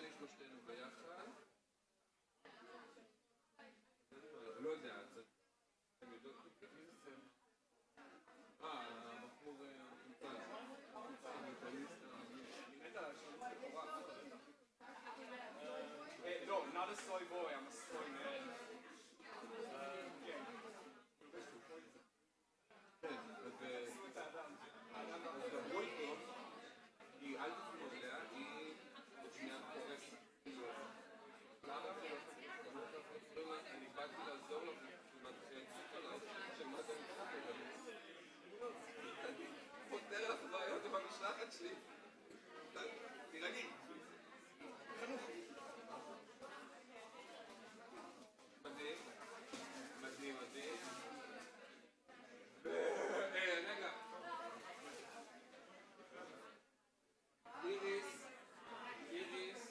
לי שלושתנו ביחד. לא יודע, זה... הם יודעות כפליסטר. הבחור המטליסט. No, not a soy boy, I'm a soy man. כן, אז דברו איתו, כי אל תפנו אליה, היא שנייה קורסת. למה זה לא? אני באתי לעזור לך, ומתחיל עליי, שמה אתה מתחת לדבר? אני פותר לך בעיות במשלחת שלי. תירגעי. חנוך. מדהים. מדהים, מדהים. רגע. איריס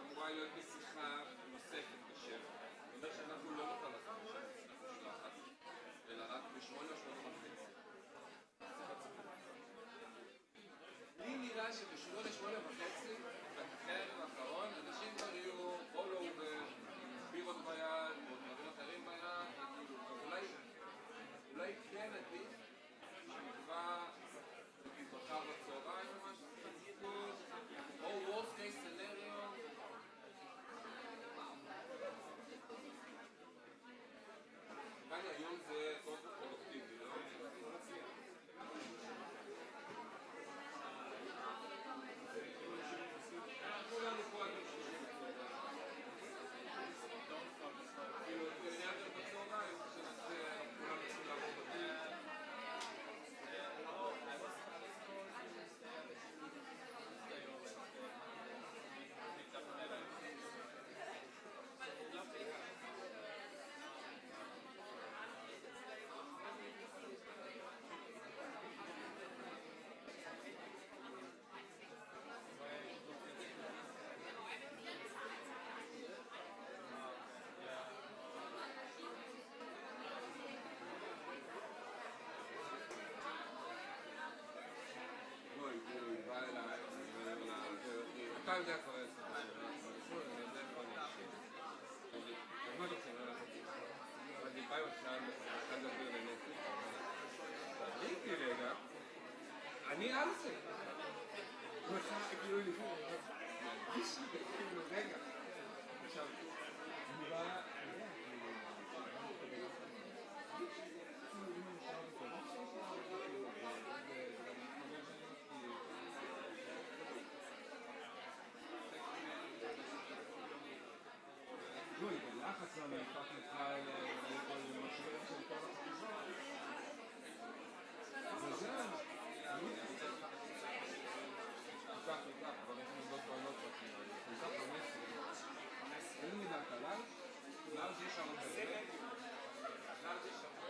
אמורה להיות בשיחה נוספת בשם. זאת אומרת שאנחנו לא נוכל לעשות משלחת, אלא רק ב8 או 8:30. לי נראה שב8 או 8:30, בחרב האחרון, אנשים כבר יהיו all over, בירות ביד, או דברים אחרים ביד, אולי כן עדיף שנקבע מחר בצהריים או משהו, או worst case scenario. כאן היום זה קודם פרודוקטיבי, לא? כולנו פה עד משהו. כאילו, תראה יותר בצהריים, שנעשה כולנו צריכים לעבור בדיוק. אתה יודע כבר איזה סיפור, אני יודע כבר נשאיר. אז מה אתה רוצה ללכת? אבל דיבה יושן, אתה מדבר לנפש. תדעיתי רגע, אני על זה. הוא עשה כאילו לפני, מרגיש לי כאילו רגע. עכשיו, אני בא... גוי, בלחץ לא נהפך לך לכל משבר של כל החטיבה. וזה, אני כך וכך, אבל יש לנו עוד בעלות פרטים. אני כך 15. אין מידה קלה? לארג' יש הרבה. לארג' יש הרבה.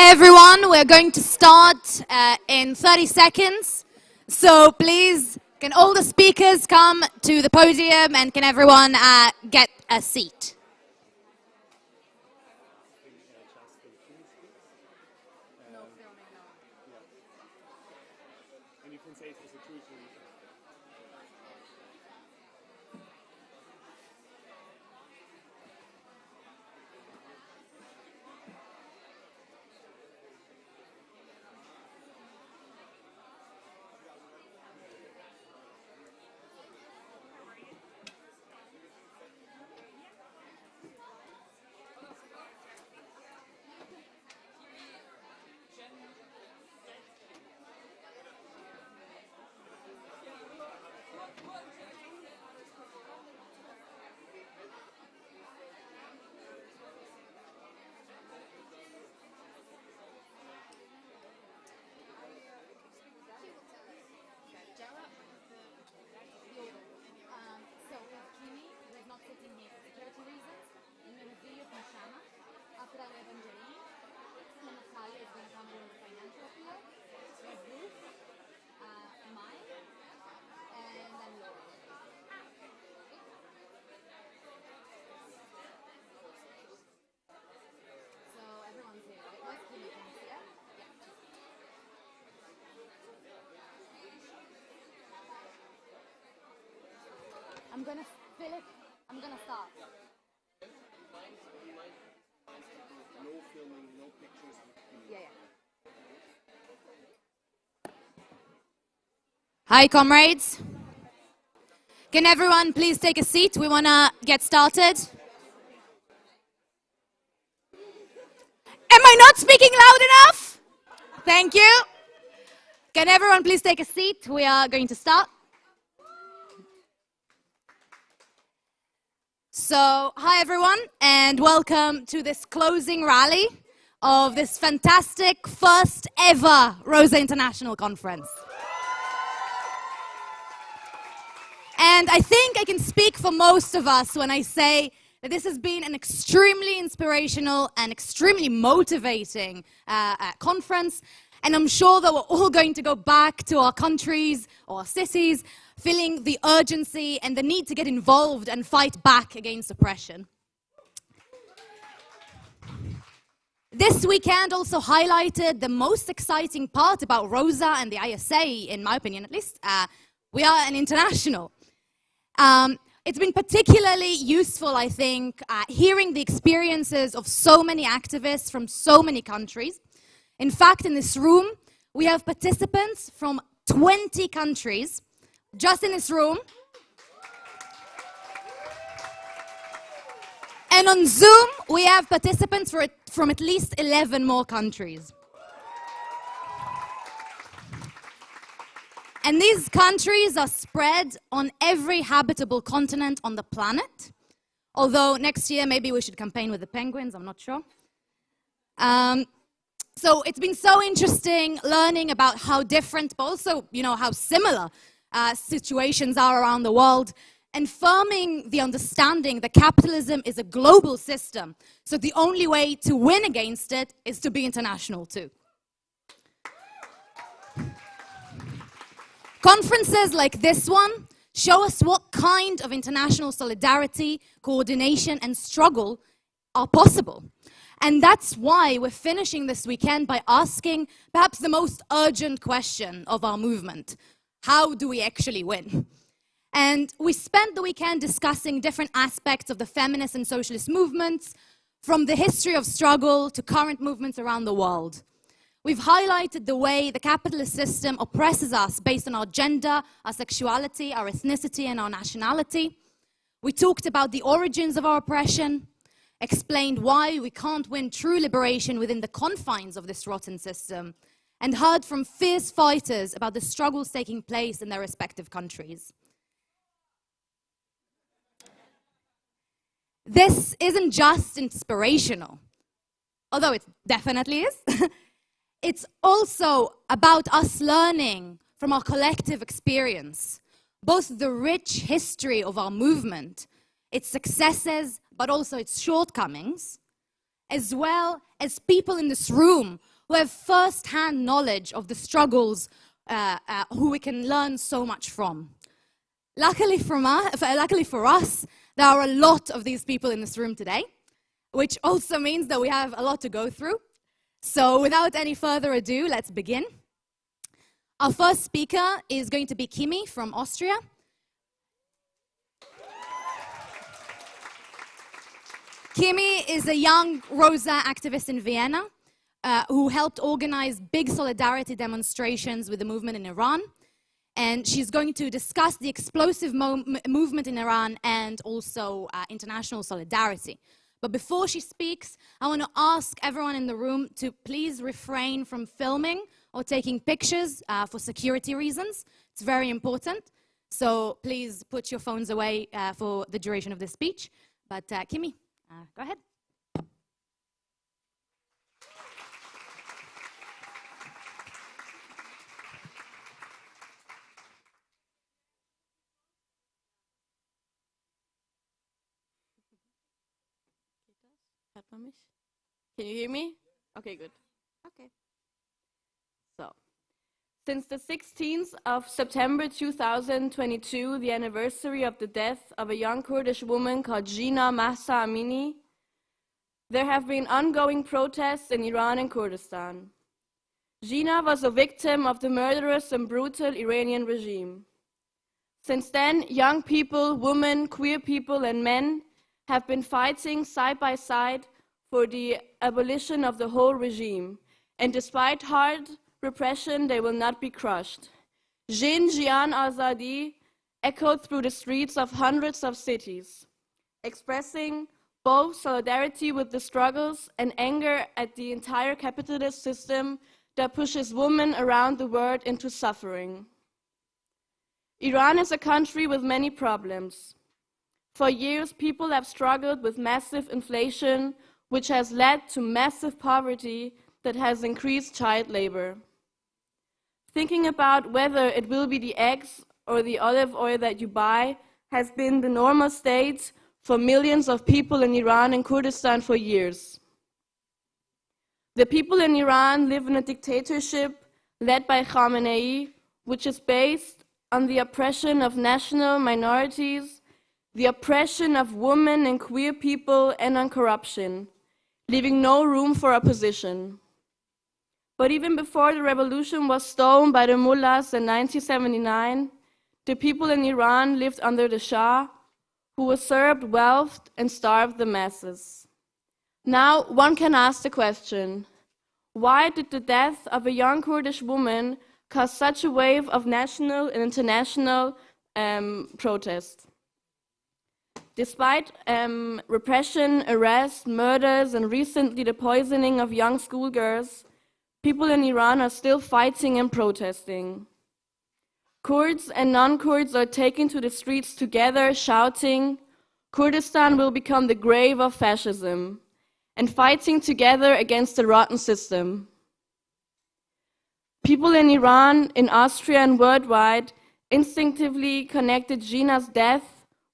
Everyone, we're going to start in 30 seconds. So please, can all the speakers come to the podium and can everyone get a seat? I'm gonna fill it. I'm gonna start. No filming, no pictures. Yeah. Hi, comrades. Can everyone please take a seat? We wanna get started. Am I not speaking loud enough? Thank you. Can everyone please take a seat? We are going to start. So, hi everyone, and welcome to this closing rally of this fantastic first ever Rosa International Conference. And I think I can speak for most of us when I say that this has been an extremely inspirational and extremely motivating conference. And I'm sure that we're all going to go back to our countries or our cities feeling the urgency and the need to get involved and fight back against oppression. This weekend also highlighted the most exciting part about Rosa and the ISA, in my opinion at least. We are an international. It's been particularly useful, I think, hearing the experiences of so many activists from so many countries. In fact, in this room, we have participants from 20 countries, just in this room. And on Zoom, we have participants from at least 11 more countries. And these countries are spread on every habitable continent on the planet. Although next year, maybe we should campaign with the penguins, I'm not sure. So it's been so interesting learning about how different, but also, how similar situations are around the world, and firming the understanding that capitalism is a global system. So the only way to win against it is to be international too. Conferences like this one show us what kind of international solidarity, coordination, and struggle are possible. And that's why we're finishing this weekend by asking perhaps the most urgent question of our movement. How do we actually win? And we spent the weekend discussing different aspects of the feminist and socialist movements, from the history of struggle to current movements around the world. We've highlighted the way the capitalist system oppresses us based on our gender, our sexuality, our ethnicity, and our nationality. We talked about the origins of our oppression, explained why we can't win true liberation within the confines of this rotten system, and heard from fierce fighters about the struggles taking place in their respective countries. This isn't just inspirational, although it definitely is. It's also about us learning from our collective experience, both the rich history of our movement, its successes, but also its shortcomings, as well as people in this room who have first-hand knowledge of the struggles, who we can learn so much from. Luckily for us, there are a lot of these people in this room today, which also means that we have a lot to go through. So without any further ado, let's begin. Our first speaker is going to be Kimi from Austria. Kimi is a young Rosa activist in Vienna who helped organize big solidarity demonstrations with the movement in Iran. And she's going to discuss the explosive movement in Iran and also international solidarity. But before she speaks, I want to ask everyone in the room to please refrain from filming or taking pictures for security reasons. It's very important. So please put your phones away for the duration of this speech. But Kimi, go ahead. Can you hear me? Okay, good. Okay. So, since the 16th of September 2022, the anniversary of the death of a young Kurdish woman called Jina Mahsa Amini, there have been ongoing protests in Iran and Kurdistan. Jina was a victim of the murderous and brutal Iranian regime. Since then, young people, women, queer people, and men have been fighting side by side for the abolition of the whole regime. And despite hard repression, they will not be crushed. Jin Jian Azadi echoed through the streets of hundreds of cities, expressing both solidarity with the struggles and anger at the entire capitalist system that pushes women around the world into suffering. Iran is a country with many problems. For years, people have struggled with massive inflation, which has led to massive poverty that has increased child labor. Thinking about whether it will be the eggs or the olive oil that you buy has been the normal state for millions of people in Iran and Kurdistan for years. The people in Iran live in a dictatorship led by Khamenei, which is based on the oppression of national minorities, the oppression of women and queer people, and on corruption, leaving no room for opposition. But even before the revolution was stolen by the mullahs in 1979, the people in Iran lived under the Shah, who usurped wealth and starved the masses. Now, one can ask the question, why did the death of a young Kurdish woman cause such a wave of national and international protest? Despite repression, arrests, murders, and recently the poisoning of young schoolgirls, people in Iran are still fighting and protesting. Kurds and non-Kurds are taking to the streets together, shouting, "Kurdistan will become the grave of fascism," and fighting together against the rotten system. People in Iran, in Austria, and worldwide instinctively connected Jina's death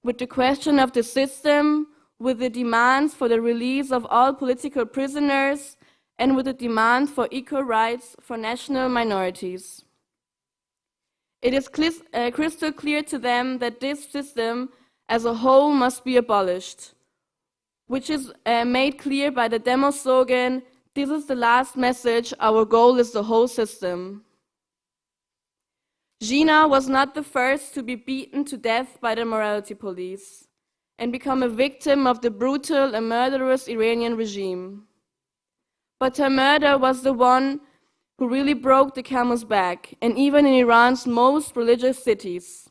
with the question of the system, with the demands for the release of all political prisoners, and with the demand for equal rights for national minorities. It is crystal clear to them that this system as a whole must be abolished, which is made clear by the demo slogan, "This is the last message, our goal is the whole system." Jina was not the first to be beaten to death by the morality police and become a victim of the brutal and murderous Iranian regime. But her murder was the one who really broke the camel's back, and even in Iran's most religious cities.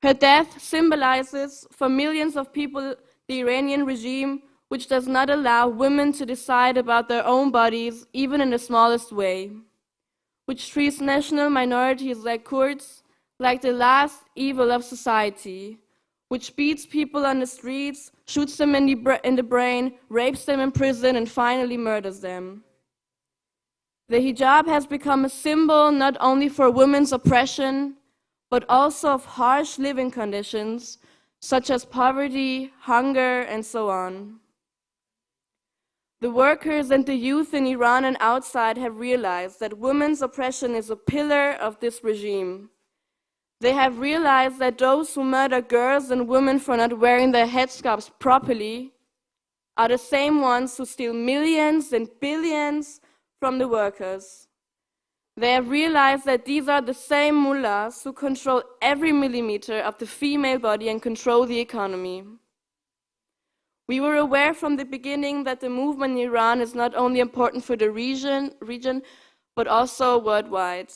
Her death symbolizes for millions of people the Iranian regime, which does not allow women to decide about their own bodies, even in the smallest way, which treats national minorities like Kurds like the last evil of society, which beats people on the streets, shoots them in the brain, rapes them in prison, and finally murders them. The hijab has become a symbol not only for women's oppression, but also of harsh living conditions, such as poverty, hunger, and so on. The workers and the youth in Iran and outside have realized that women's oppression is a pillar of this regime. They have realized that those who murder girls and women for not wearing their headscarves properly are the same ones who steal millions and billions from the workers. They have realized that these are the same mullahs who control every millimeter of the female body and control the economy. We were aware from the beginning that the movement in Iran is not only important for the region, but also worldwide.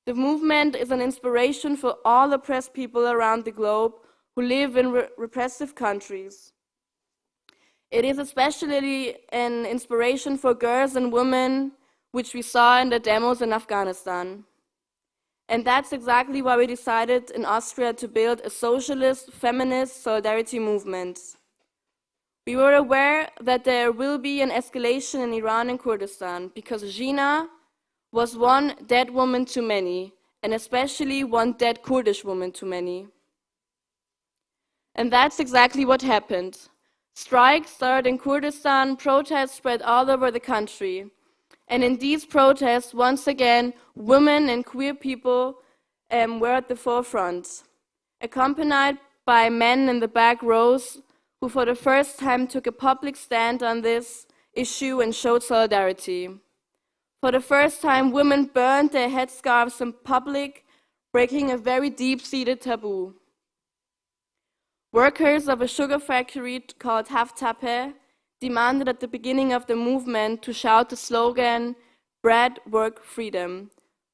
The movement is an inspiration for all oppressed people around the globe who live in repressive countries. It is especially an inspiration for girls and women, which we saw in the demos in Afghanistan. And that's exactly why we decided in Austria to build a socialist, feminist solidarity movement. We were aware that there will be an escalation in Iran and Kurdistan because Jina was one dead woman too many, and especially one dead Kurdish woman too many. And that's exactly what happened. Strikes started in Kurdistan, protests spread all over the country. And in these protests, once again, women and queer people were at the forefront, accompanied by men in the back rows who for the first time took a public stand on this issue and showed solidarity. For the first time, women burned their headscarves in public, breaking a very deep-seated taboo. Workers of a sugar factory called Haftape demanded at the beginning of the movement to shout the slogan, "Bread, Work, Freedom."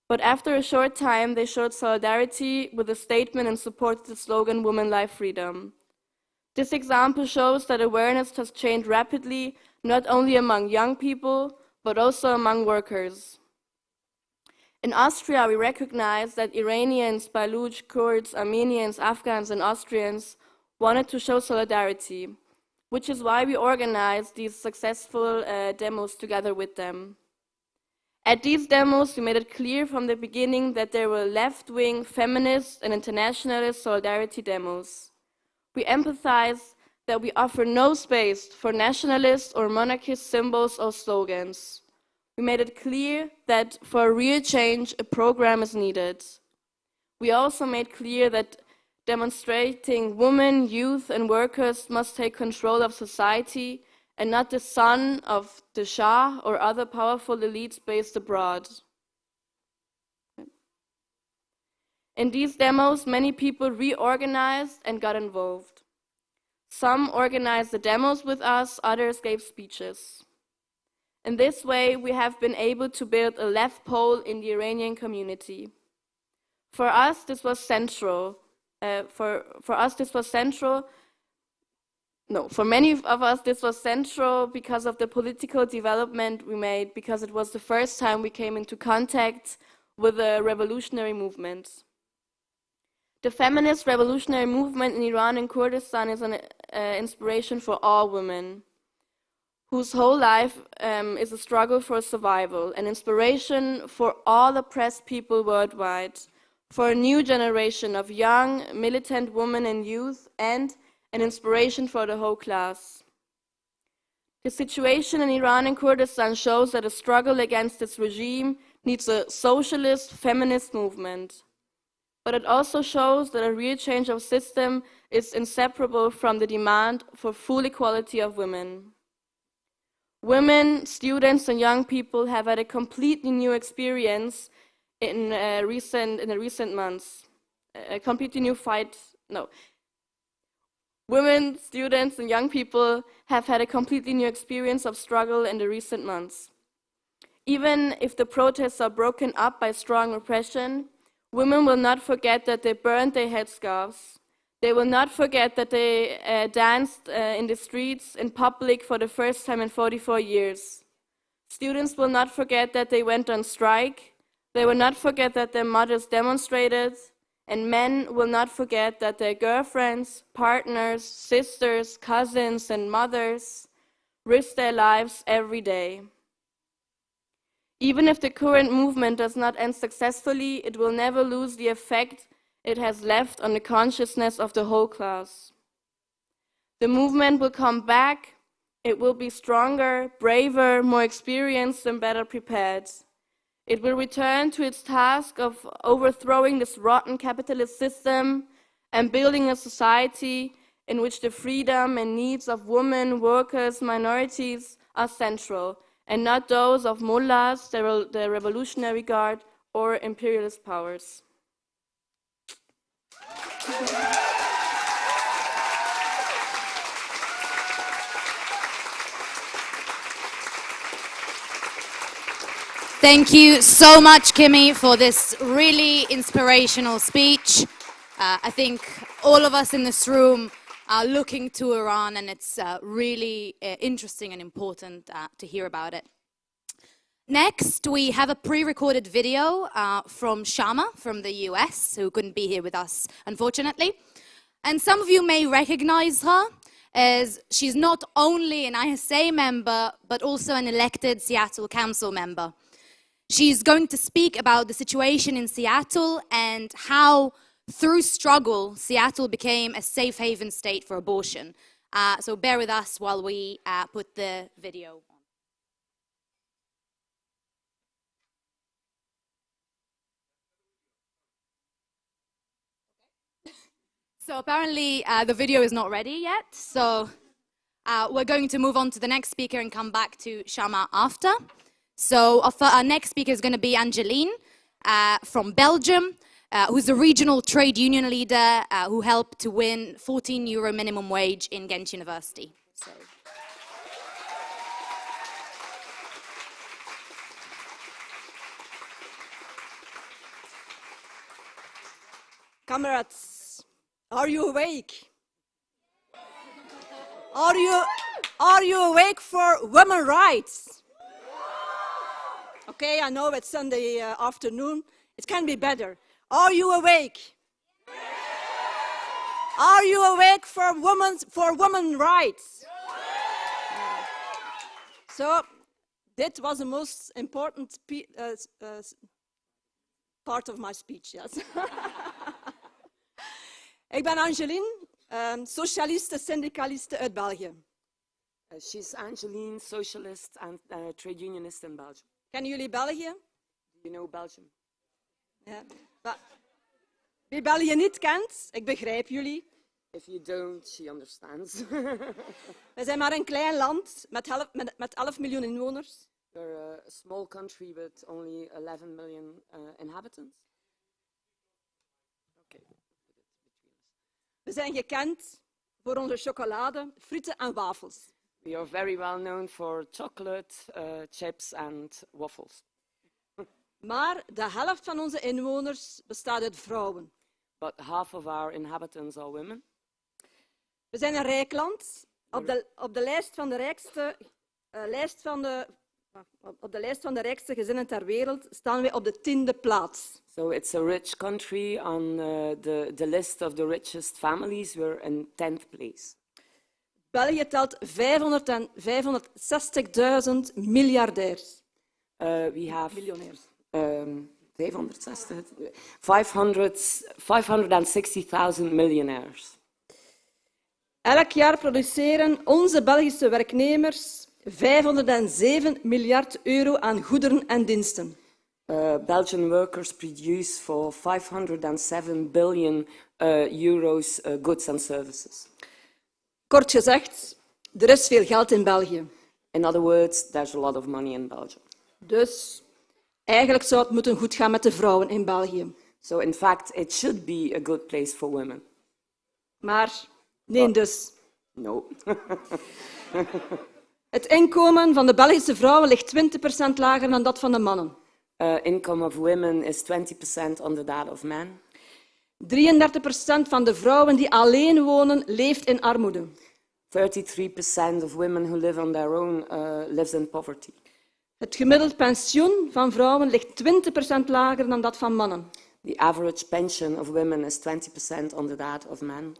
But after a short time, they showed solidarity with a statement and supported the slogan, "Women, Life, Freedom." This example shows that awareness has changed rapidly, not only among young people, but also among workers. In Austria, we recognize that Iranians, Baluch, Kurds, Armenians, Afghans, and Austrians wanted to show solidarity, which is why we organized these successful demos together with them. At these demos, we made it clear from the beginning that there were left-wing, feminist, and internationalist solidarity demos. We empathize that we offer no space for nationalist or monarchist symbols or slogans. We made it clear that for a real change, a program is needed. We also made clear that demonstrating women, youth, and workers must take control of society and not the son of the Shah or other powerful elites based abroad. In these demos, many people reorganized and got involved. Some organized the demos with us, others gave speeches. In this way, we have been able to build a left pole in the Iranian community. For us, this was central. For many of us, this was central because of the political development we made, because it was the first time we came into contact with the revolutionary movement. The feminist revolutionary movement in Iran and Kurdistan is an inspiration for all women, whose whole life is a struggle for survival, an inspiration for all oppressed people worldwide, for a new generation of young, militant women and youth, and an inspiration for the whole class. The situation in Iran and Kurdistan shows that a struggle against this regime needs a socialist, feminist movement. But it also shows that a real change of system is inseparable from the demand for full equality of women. Women, students, and young people have had a completely new experience in the recent months. A completely new fight. No. Women, students, and young people have had a completely new experience of struggle in the recent months. Even if the protests are broken up by strong repression, women will not forget that they burned their headscarves. They will not forget that they danced in the streets in public for the first time in 44 years. Students will not forget that they went on strike. They will not forget that their mothers demonstrated. And men will not forget that their girlfriends, partners, sisters, cousins, and mothers risk their lives every day. Even if the current movement does not end successfully, it will never lose the effect it has left on the consciousness of the whole class. The movement will come back It will be stronger, braver, more experienced, and better prepared. It will return to its task of overthrowing this rotten capitalist system and building a society in which the freedom and needs of women, workers, minorities are central, and not those of mullahs, the Revolutionary Guard, or imperialist powers. Thank you so much, Kimmy, for this really inspirational speech. I think all of us in this room are looking to Iran, and it's really interesting and important to hear about it. Next, we have a pre-recorded video from Shama from the US, who couldn't be here with us, unfortunately. And some of you may recognize her, as she's not only an ISA member, but also an elected Seattle Council member. She's going to speak about the situation in Seattle and how, through struggle, Seattle became a safe haven state for abortion. So bear with us while we put the video on. So apparently the video is not ready yet, so we're going to move on to the next speaker and come back to Shama after. So our next speaker is going to be Angeline from Belgium, who's the regional trade union leader who helped to win €14 minimum wage in Ghent University. So. Comrades, are you awake? Are you awake for women's rights? Okay, I know it's Sunday afternoon. It can be better. Are you awake? Are you awake for women's rights? So, that was the most important part of my speech, yes. Ik ben Angeline, socialiste syndicaliste uit België. She's Angeline, socialist and trade unionist in Belgium. Kennen jullie België? Do you know Belgium? Ja. Wie België niet kent, ik begrijp jullie. If you don't, she understands. We zijn maar een klein land met 11 miljoen inwoners. We're a small country with only 11 million inhabitants. Okay. We zijn gekend voor onze chocolade, frieten en wafels. We are very well known for chocolate, chips and waffles. Maar de helft van onze inwoners bestaat uit vrouwen. But half of our inhabitants are women. We zijn een rijk land. Op de lijst van de rijkste gezinnen ter wereld staan we op de 10e plaats. So it's a rich country. On the list of the richest families, we're in 10th place. België telt 560.000 miljardairs. We have miljonairs. 560,000 millionaires. Elk jaar produceren onze Belgische werknemers 507 miljard euro aan goederen en diensten. Belgian workers produce for 507 billion euros goods and services. Kort gezegd, er is veel geld in België. In other words, there's a lot of money in Belgium. Dus eigenlijk zou het moeten goed gaan met de vrouwen in België. So in fact, it should be a good place for women. Maar nee, dus. No. Het inkomen van de Belgische vrouwen ligt 20% lager dan dat van de mannen. Income of women is 20% under that of men. 33% van de vrouwen die alleen wonen, leeft in armoede. 33% of women who live on their own lives in poverty. Het gemiddeld pensioen van vrouwen ligt 20% lager dan dat van mannen. The average pension of women is 20% under that of men.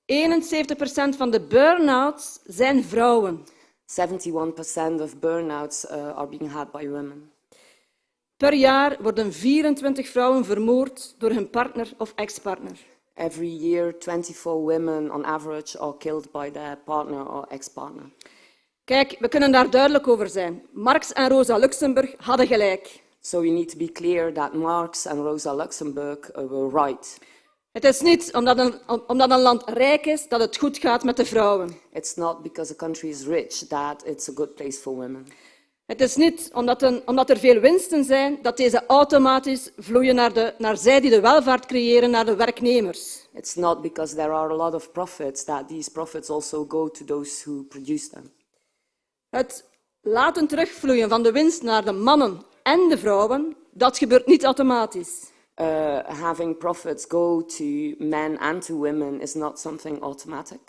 71% van de burn-outs zijn vrouwen. 71% of burn-outs are being had by women. Per jaar worden 24 vrouwen vermoord door hun partner of ex-partner. Every year, 24 women on average are killed by their partner or ex-partner. Kijk, we kunnen daar duidelijk over zijn. Marx en Rosa Luxemburg hadden gelijk. So we need to be clear that Marx and Rosa Luxemburg were right. Het is niet omdat een land rijk is dat het goed gaat met de vrouwen. It's not because a country is rich that it's a good place for women. Het is niet omdat er veel winsten zijn dat deze automatisch vloeien naar zij die de welvaart creëren, naar de werknemers. It's not because there are a lot of profits that these profits also go to those who produce them. Het laten terugvloeien van de winst naar de mannen en de vrouwen, dat gebeurt niet automatisch. Having profits go to men and to women is not something automatic.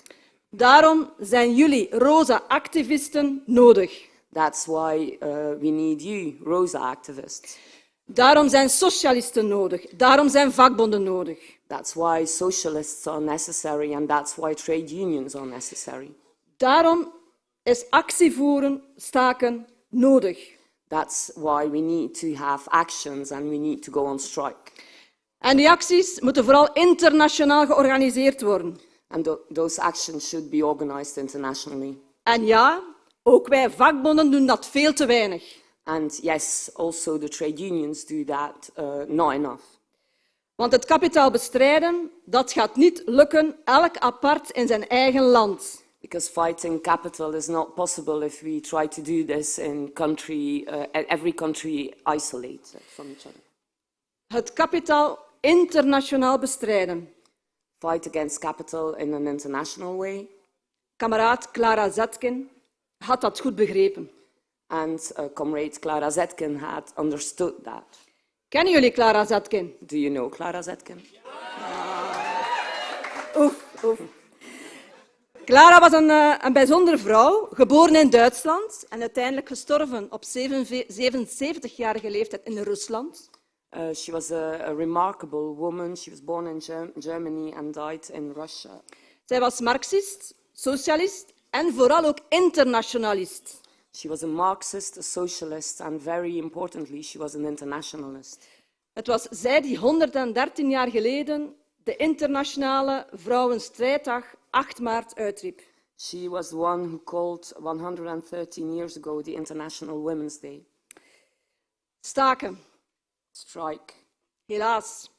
Daarom zijn jullie rosa-activisten nodig. That's why we need you, Rosa activists. Daarom zijn socialisten nodig. Daarom zijn vakbonden nodig. That's why socialists are necessary and that's why trade unions are necessary. Daarom is actie voeren, staken nodig. That's why we need to have actions and we need to go on strike. En die acties moeten vooral internationaal georganiseerd worden. And those actions should be organized internationally. En ja, ook wij vakbonden doen dat veel te weinig. And yes, also the trade unions do that not enough. Want het kapitaal bestrijden, dat gaat niet lukken, elk apart in zijn eigen land. Because fighting capital is not possible if we try to do this in every country isolated from each other. Het kapitaal internationaal bestrijden. Fight against capital in an international way. Kameraad Clara Zetkin had dat goed begrepen. And comrade Clara Zetkin had understood that. Kennen jullie Clara Zetkin? Do you know Clara Zetkin? Oef. Clara was een bijzondere vrouw, geboren in Duitsland en uiteindelijk gestorven op 77-jarige leeftijd in Rusland. She was a remarkable woman. She was born in Germany and died in Russia. Zij was Marxist, socialist en vooral ook internationalist. She was a Marxist, a socialist, and very importantly, she was an internationalist. Het was zij die 113 jaar geleden de internationale Vrouwenstrijddag 8 maart uitriep. She was the one who called 113 years ago the International Women's Day. Staken. Strike. Helaas.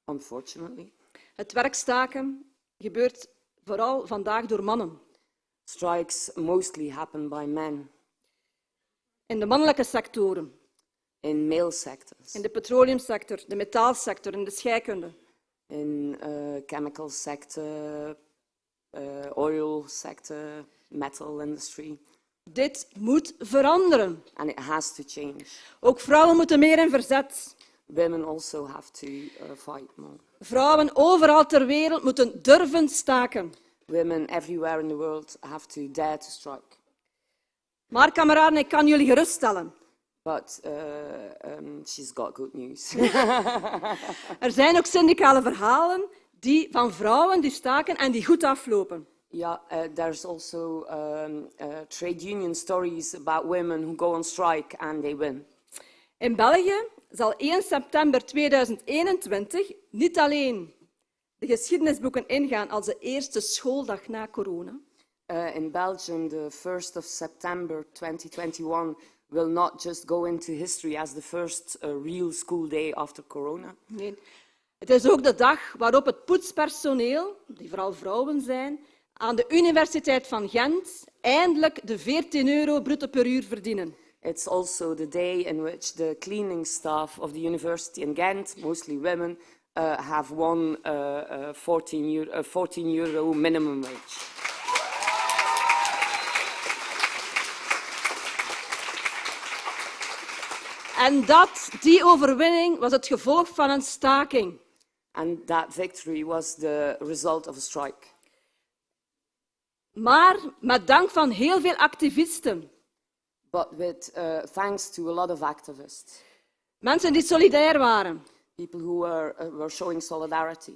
Unfortunately. Het werkstaken gebeurt vooral vandaag door mannen. Strikes mostly happen by men. In de mannelijke sectoren. In male sectors. In de petroleumsector, de metaalsector en de scheikunde. In chemical sector, oil sector, metal industry. Dit moet veranderen. And it has to change. Ook vrouwen moeten meer in verzet. Women also have to fight more. Vrouwen overal ter wereld moeten durven staken. Women everywhere in the world have to dare to strike. Maar kameraden, ik kan jullie geruststellen. But she's got good news. Er zijn ook syndicale verhalen van vrouwen die staken en die goed aflopen. Yeah, there's also trade union stories about women who go on strike and they win. In België zal 1 september 2021 niet alleen de geschiedenisboeken ingaan als de eerste schooldag na corona. In Belgium, the 1st of September 2021 will not just go into history as the first real school day after corona. Nee, het is ook de dag waarop het poetspersoneel, die vooral vrouwen zijn, aan de Universiteit van Gent eindelijk de €14 bruto per uur verdienen. It's also the day in which the cleaning staff of the university in Ghent, mostly women, have won €14 minimum wage. En die overwinning was het gevolg van een staking. And that victory was the result of a strike. Maar met dank van heel veel activisten. But with thanks to a lot of activists. Mensen die solidair waren. People who were showing solidarity.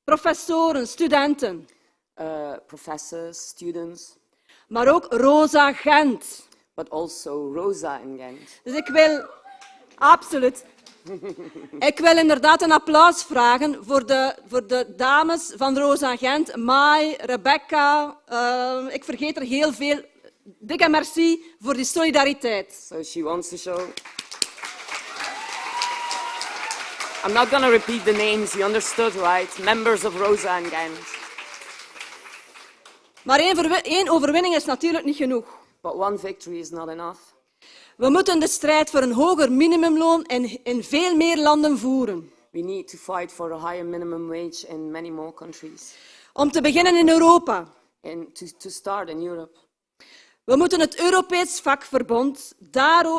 Professoren, studenten. Professors, students. Maar ook Rosa Gent. But also Rosa in Ghent. Dus ik wil... Absoluut. Ik wil inderdaad een applaus vragen voor de dames van Rosa Gent. Mai, Rebecca, ik vergeet er heel veel. dikke merci voor die solidariteit. So she wants to show. I'm not going to repeat the names, you understood, right? Members of Rosa and Ghent. Maar één overwinning is natuurlijk niet genoeg. But one victory is not enough. We moeten de strijd voor een hoger minimumloon in veel meer landen voeren. We need to fight for a higher minimum wage in many more countries. Om te beginnen in Europa. And to start in Europe. We moeten het Europees vakverbond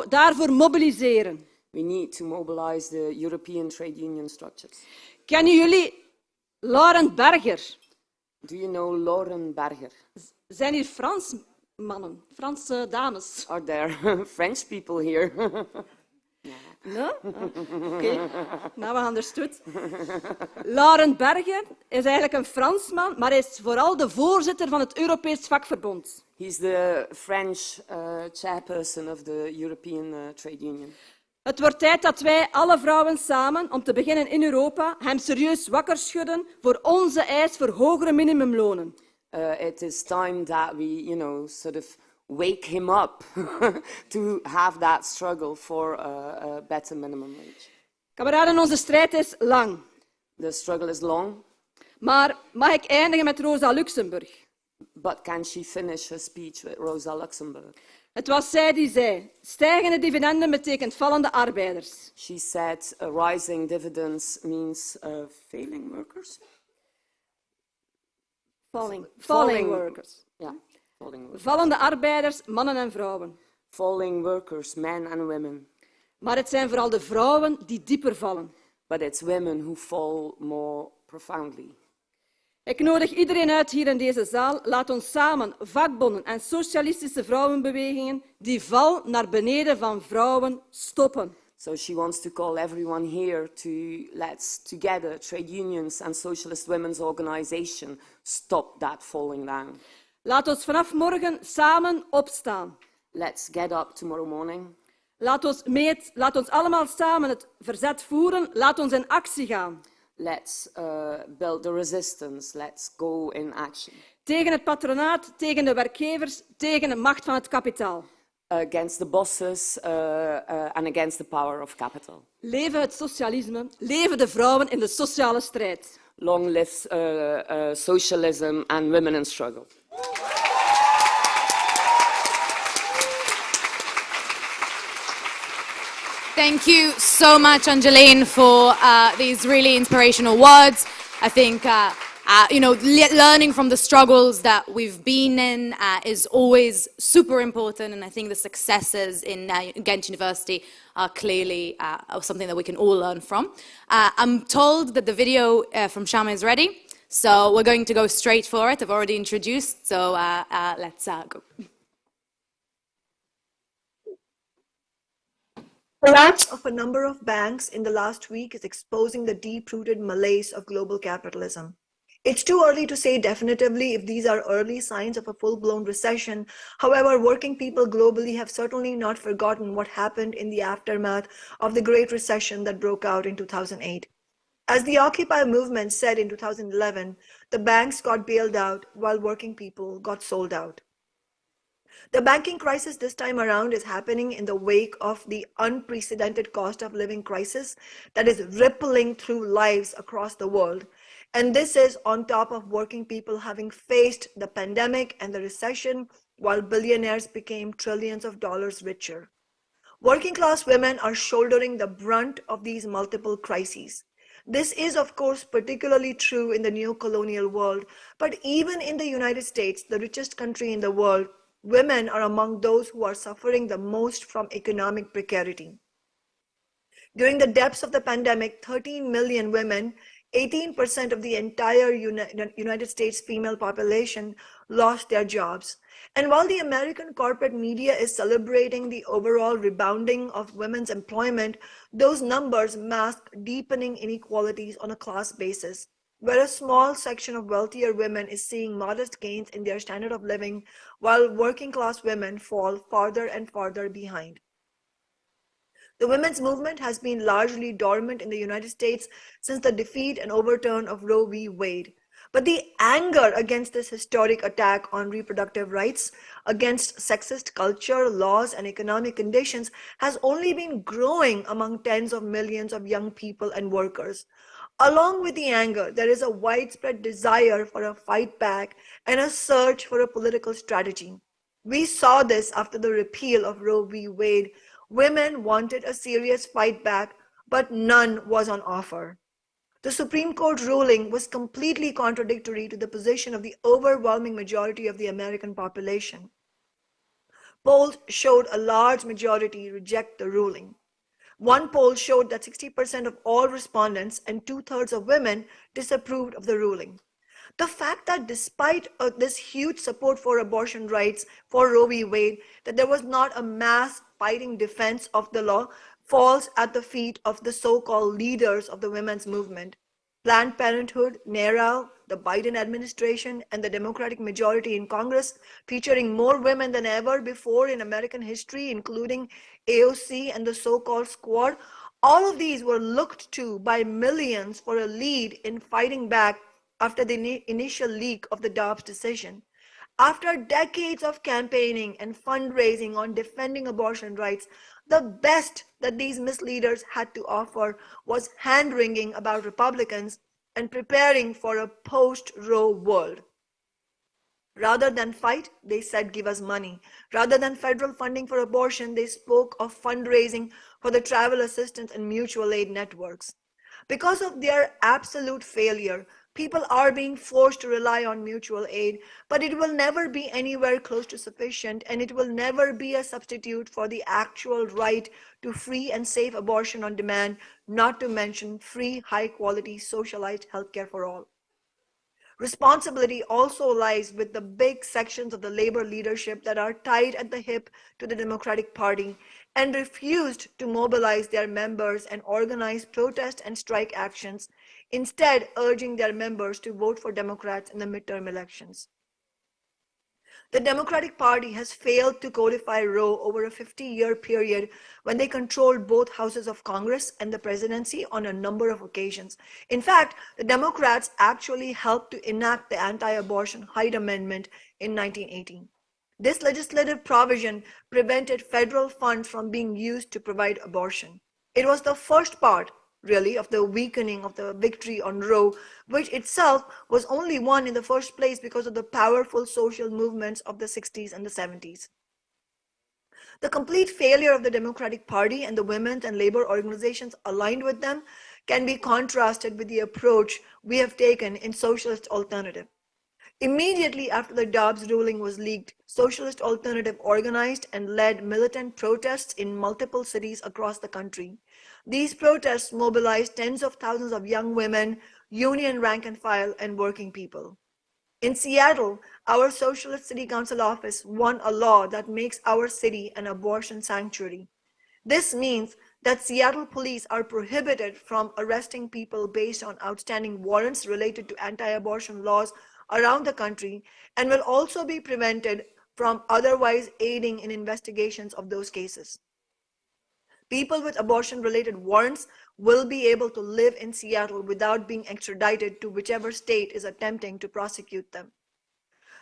daarvoor mobiliseren. We need to mobilize the European trade union structures. Kennen jullie Lauren Berger? Do you know Lauren Berger? Zijn hier Frans mannen, Franse dames? Are there French people here? No? Oké, now I understood. Lauren Berger is eigenlijk een Fransman, maar hij is vooral de voorzitter van het Europees vakverbond. He's the French chairperson of the European Trade Union. Het wordt tijd dat wij, alle vrouwen samen, om te beginnen in Europa, hem serieus wakker schudden voor onze eis voor hogere minimumlonen. It is time that we, sort of wake him up to have that struggle for a better minimum wage. Kameraden, onze strijd is lang. The struggle is long. Maar mag ik eindigen met Rosa Luxemburg? But can she finish her speech with Rosa Luxemburg? Het was zij die zei, stijgende dividenden betekent vallende arbeiders. She said rising dividends means failing workers. Falling workers. Yeah, falling workers. Vallende arbeiders, mannen en vrouwen. Falling workers, men and women. Maar het zijn vooral de vrouwen die dieper vallen. But it's women who fall more profoundly. Ik nodig iedereen uit hier in deze zaal. Laat ons samen vakbonden en socialistische vrouwenbewegingen die val naar beneden van vrouwen stoppen. So she wants to call everyone here to let's together, trade unions and socialist women's organization, stop that falling down. Laat ons vanaf morgen samen opstaan. Let's get up tomorrow morning. Laat ons allemaal samen het verzet voeren. Laat ons in actie gaan. Let's build the resistance. Let's go in action. Tegen het patronaat, tegen de werkgevers, tegen de macht van het kapitaal. Against the bosses and against the power of capital. Leven het socialisme, leven de vrouwen in de sociale strijd. Long live socialism and women in struggle. Thank you so much, Angeline, for these really inspirational words. I think, learning from the struggles that we've been in is always super important, and I think the successes in Ghent University are clearly something that we can all learn from. I'm told that the video from Shama is ready, so we're going to go straight for it. I've already introduced, so let's go. The collapse of a number of banks in the last week is exposing the deep-rooted malaise of global capitalism. It's too early to say definitively if these are early signs of a full-blown recession. However, working people globally have certainly not forgotten what happened in the aftermath of the Great Recession that broke out in 2008. As the Occupy movement said in 2011, the banks got bailed out while working people got sold out. The banking crisis this time around is happening in the wake of the unprecedented cost of living crisis that is rippling through lives across the world. And this is on top of working people having faced the pandemic and the recession while billionaires became trillions of dollars richer. Working class women are shouldering the brunt of these multiple crises. This is, of course, particularly true in the neo-colonial world, but even in the United States, the richest country in the world, women are among those who are suffering the most from economic precarity. During the depths of the pandemic, 13 million women, 18% of the entire United States female population, lost their jobs. And while the American corporate media is celebrating the overall rebounding of women's employment, those numbers mask deepening inequalities on a class basis, where a small section of wealthier women is seeing modest gains in their standard of living, while working class women fall farther and farther behind. The women's movement has been largely dormant in the United States since the defeat and overturn of Roe v. Wade. But the anger against this historic attack on reproductive rights, against sexist culture, laws, and economic conditions has only been growing among tens of millions of young people and workers. Along with the anger, there is a widespread desire for a fight back and a search for a political strategy. We saw this after the repeal of Roe v. Wade. Women wanted a serious fight back, but none was on offer. The Supreme Court ruling was completely contradictory to the position of the overwhelming majority of the American population. Polls showed a large majority reject the ruling. One poll showed that 60% of all respondents and two-thirds of women disapproved of the ruling. The fact that despite this huge support for abortion rights for Roe v. Wade, that there was not a mass fighting defense of the law falls at the feet of the so-called leaders of the women's movement. Planned Parenthood, NARAL, the Biden administration, and the Democratic majority in Congress, featuring more women than ever before in American history, including AOC and the so-called Squad, all of these were looked to by millions for a lead in fighting back after the initial leak of the Dobbs decision. After decades of campaigning and fundraising on defending abortion rights, the best that these misleaders had to offer was hand-wringing about Republicans and preparing for a post-Roe world. Rather than fight, they said, give us money. Rather than federal funding for abortion, they spoke of fundraising for the travel assistance and mutual aid networks. Because of their absolute failure, people are being forced to rely on mutual aid, but it will never be anywhere close to sufficient, and it will never be a substitute for the actual right to free and safe abortion on demand, not to mention free, high-quality, socialized healthcare for all. Responsibility also lies with the big sections of the labor leadership that are tied at the hip to the Democratic Party and refused to mobilize their members and organize protest and strike actions, instead urging their members to vote for Democrats in the midterm elections. The Democratic Party has failed to codify Roe over a 50-year period when they controlled both houses of Congress and the presidency on a number of occasions. In fact, the Democrats actually helped to enact the anti-abortion Hyde Amendment in 1918. This legislative provision prevented federal funds from being used to provide abortion. It was the first part, really, of the weakening of the victory on Roe, which itself was only won in the first place because of the powerful social movements of the 60s and the 70s. The complete failure of the Democratic Party and the women's and labor organizations aligned with them can be contrasted with the approach we have taken in Socialist Alternative. Immediately after the Dobbs ruling was leaked, Socialist Alternative organized and led militant protests in multiple cities across the country. These protests mobilized tens of thousands of young women, union rank and file, and working people. In Seattle, our Socialist City Council office won a law that makes our city an abortion sanctuary. This means that Seattle police are prohibited from arresting people based on outstanding warrants related to anti-abortion laws around the country, and will also be prevented from otherwise aiding in investigations of those cases. People with abortion-related warrants will be able to live in Seattle without being extradited to whichever state is attempting to prosecute them.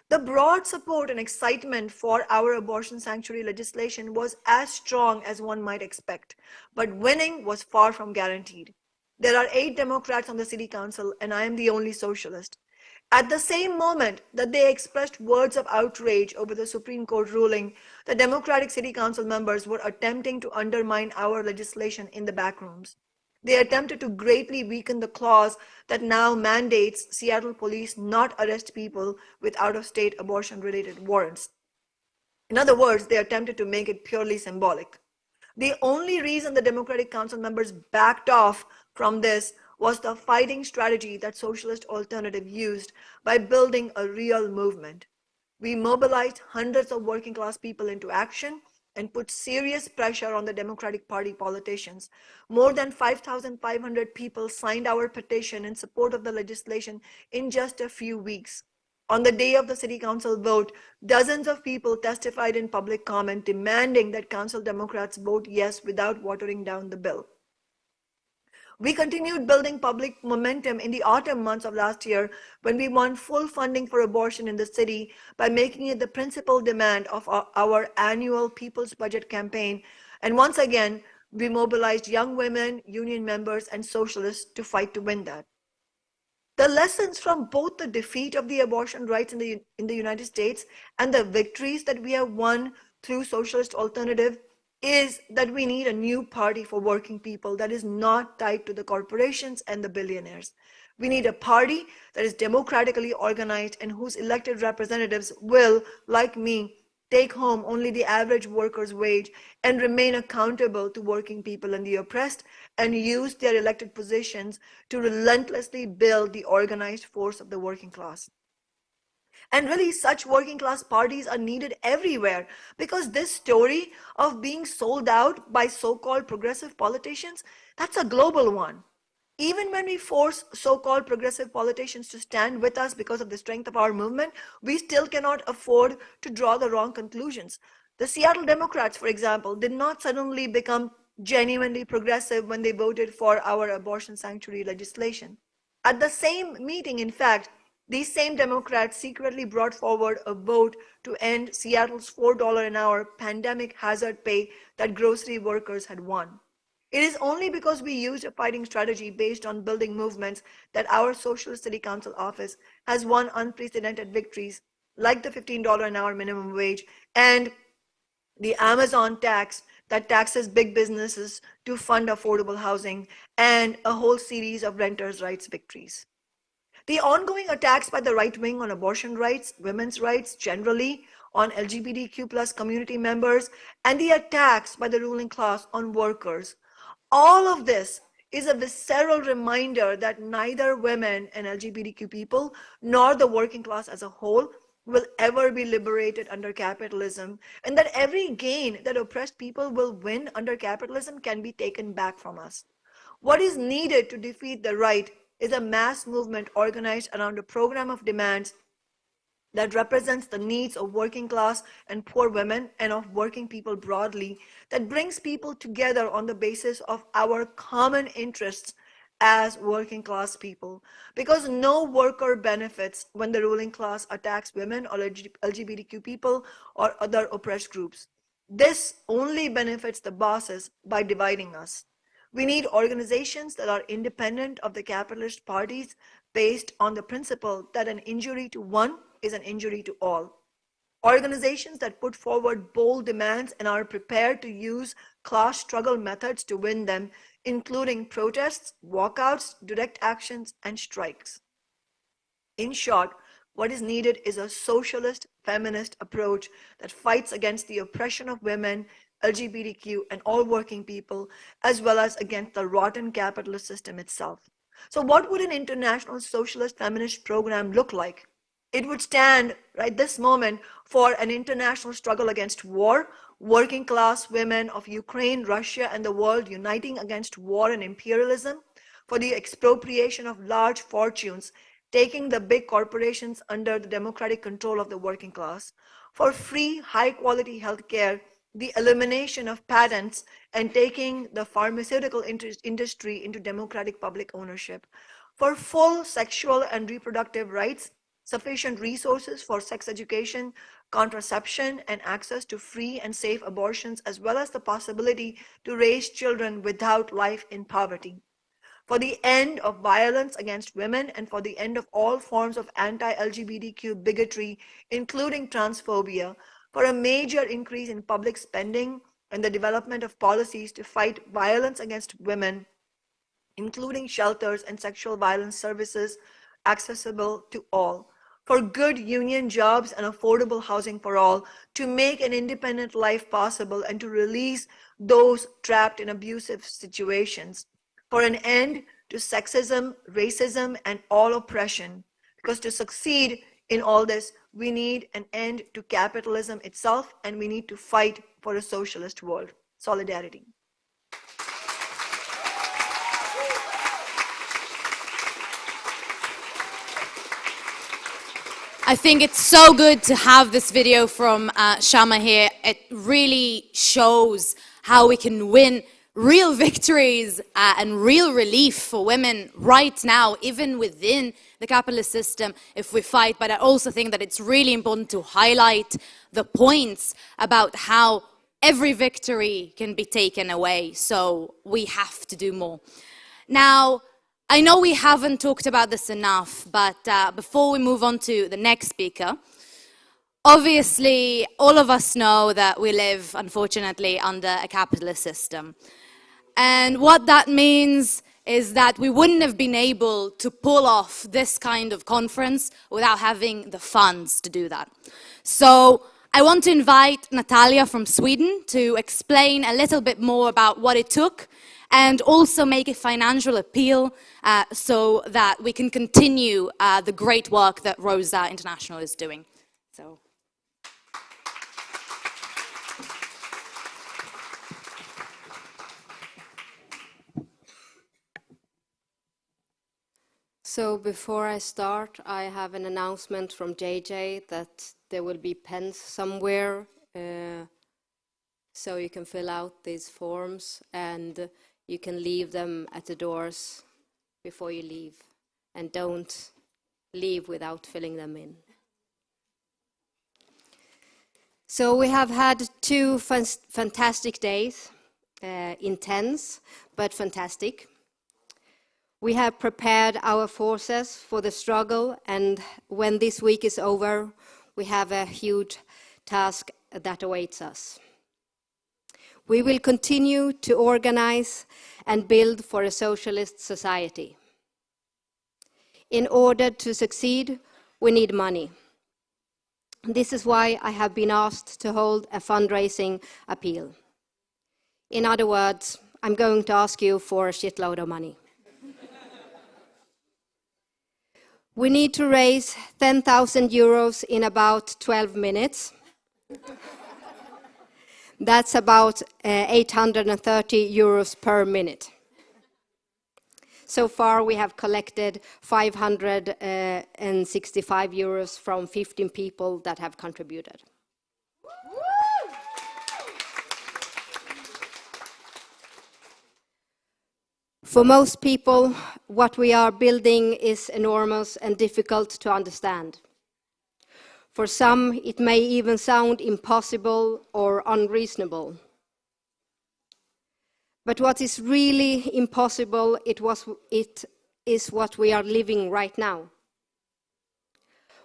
The broad support and excitement for our abortion sanctuary legislation was as strong as one might expect, but winning was far from guaranteed. There are 8 Democrats on the City Council, and I am the only socialist. At the same moment that they expressed words of outrage over the Supreme Court ruling, the Democratic City Council members were attempting to undermine our legislation in the backrooms. They attempted to greatly weaken the clause that now mandates Seattle police not arrest people with out-of-state abortion-related warrants. In other words, they attempted to make it purely symbolic. The only reason the Democratic Council members backed off from this was the fighting strategy that Socialist Alternative used by building a real movement. We mobilized hundreds of working class people into action and put serious pressure on the Democratic Party politicians. More than 5,500 people signed our petition in support of the legislation in just a few weeks. On the day of the City Council vote, dozens of people testified in public comment demanding that Council Democrats vote yes without watering down the bill. We continued building public momentum in the autumn months of last year when we won full funding for abortion in the city by making it the principal demand of our annual People's Budget campaign. And once again, we mobilized young women, union members, and socialists to fight to win that. The lessons from both the defeat of the abortion rights in the United States and the victories that we have won through socialist alternative is that we need a new party for working people that is not tied to the corporations and the billionaires. We need a party that is democratically organized and whose elected representatives will, like me, take home only the average worker's wage and remain accountable to working people and the oppressed, and use their elected positions to relentlessly build the organized force of the working class. And really, such working class parties are needed everywhere, because this story of being sold out by so-called progressive politicians, that's a global one. Even when we force so-called progressive politicians to stand with us because of the strength of our movement, we still cannot afford to draw the wrong conclusions. The Seattle Democrats, for example, did not suddenly become genuinely progressive when they voted for our abortion sanctuary legislation. At the same meeting, in fact, these same Democrats secretly brought forward a vote to end Seattle's $4 an hour pandemic hazard pay that grocery workers had won. It is only because we used a fighting strategy based on building movements that our Socialist City Council office has won unprecedented victories, like the $15 an hour minimum wage and the Amazon tax that taxes big businesses to fund affordable housing, and a whole series of renters' rights victories. The ongoing attacks by the right wing on abortion rights, women's rights generally, on LGBTQ plus community members, and the attacks by the ruling class on workers, all of this is a visceral reminder that neither women and LGBTQ people, nor the working class as a whole, will ever be liberated under capitalism, and that every gain that oppressed people will win under capitalism can be taken back from us. What is needed to defeat the right is a mass movement organized around a program of demands that represents the needs of working class and poor women and of working people broadly, that brings people together on the basis of our common interests as working class people. Because no worker benefits when the ruling class attacks women or LGBTQ people or other oppressed groups. This only benefits the bosses by dividing us. We need organizations that are independent of the capitalist parties, based on the principle that an injury to one is an injury to all. Organizations that put forward bold demands and are prepared to use class struggle methods to win them, including protests, walkouts, direct actions, and strikes. In short, what is needed is a socialist, feminist approach that fights against the oppression of women, LGBTQ, and all working people, as well as against the rotten capitalist system itself. So what would an international socialist feminist program look like? It would stand right this moment for an international struggle against war, working class women of Ukraine, Russia, and the world uniting against war and imperialism, for the expropriation of large fortunes, taking the big corporations under the democratic control of the working class, for free, high-quality healthcare, the elimination of patents, and taking the pharmaceutical industry into democratic public ownership, for full sexual and reproductive rights, sufficient resources for sex education, contraception, and access to free and safe abortions, as well as the possibility to raise children without life in poverty, for the end of violence against women, and for the end of all forms of anti-LGBTQ bigotry, including transphobia, for a major increase in public spending and the development of policies to fight violence against women, including shelters and sexual violence services accessible to all, for good union jobs and affordable housing for all, to make an independent life possible and to release those trapped in abusive situations, for an end to sexism, racism, and all oppression. Because to succeed in all this, we need an end to capitalism itself, and we need to fight for a socialist world. Solidarity. I think it's so good to have this video from Shama here. It really shows how we can win real victories and real relief for women right now, even within the capitalist system, if we fight. But I also think that it's really important to highlight the points about how every victory can be taken away. So we have to do more. Now, I know we haven't talked about this enough, but before we move on to the next speaker, obviously, all of us know that we live, unfortunately, under a capitalist system. And what that means is that we wouldn't have been able to pull off this kind of conference without having the funds to do that. So I want to invite Natalia from Sweden to explain a little bit more about what it took and also make a financial appeal so that we can continue the great work that Rosa International is doing. So. So before I start, I have an announcement from JJ that there will be pens somewhere, so you can fill out these forms and you can leave them at the doors before you leave, and don't leave without filling them in. So we have had 2 fantastic days, intense but fantastic. We have prepared our forces for the struggle, and when this week is over, we have a huge task that awaits us. We will continue to organize and build for a socialist society. In order to succeed, we need money. This is why I have been asked to hold a fundraising appeal. In other words, I'm going to ask you for a shitload of money. We need to raise 10,000 euros in about 12 minutes. That's about 830 euros per minute. So far, we have collected 565 euros from 15 people that have contributed. For most people, what we are building is enormous and difficult to understand. For some, it may even sound impossible or unreasonable. But what is really impossible, it is what we are living right now.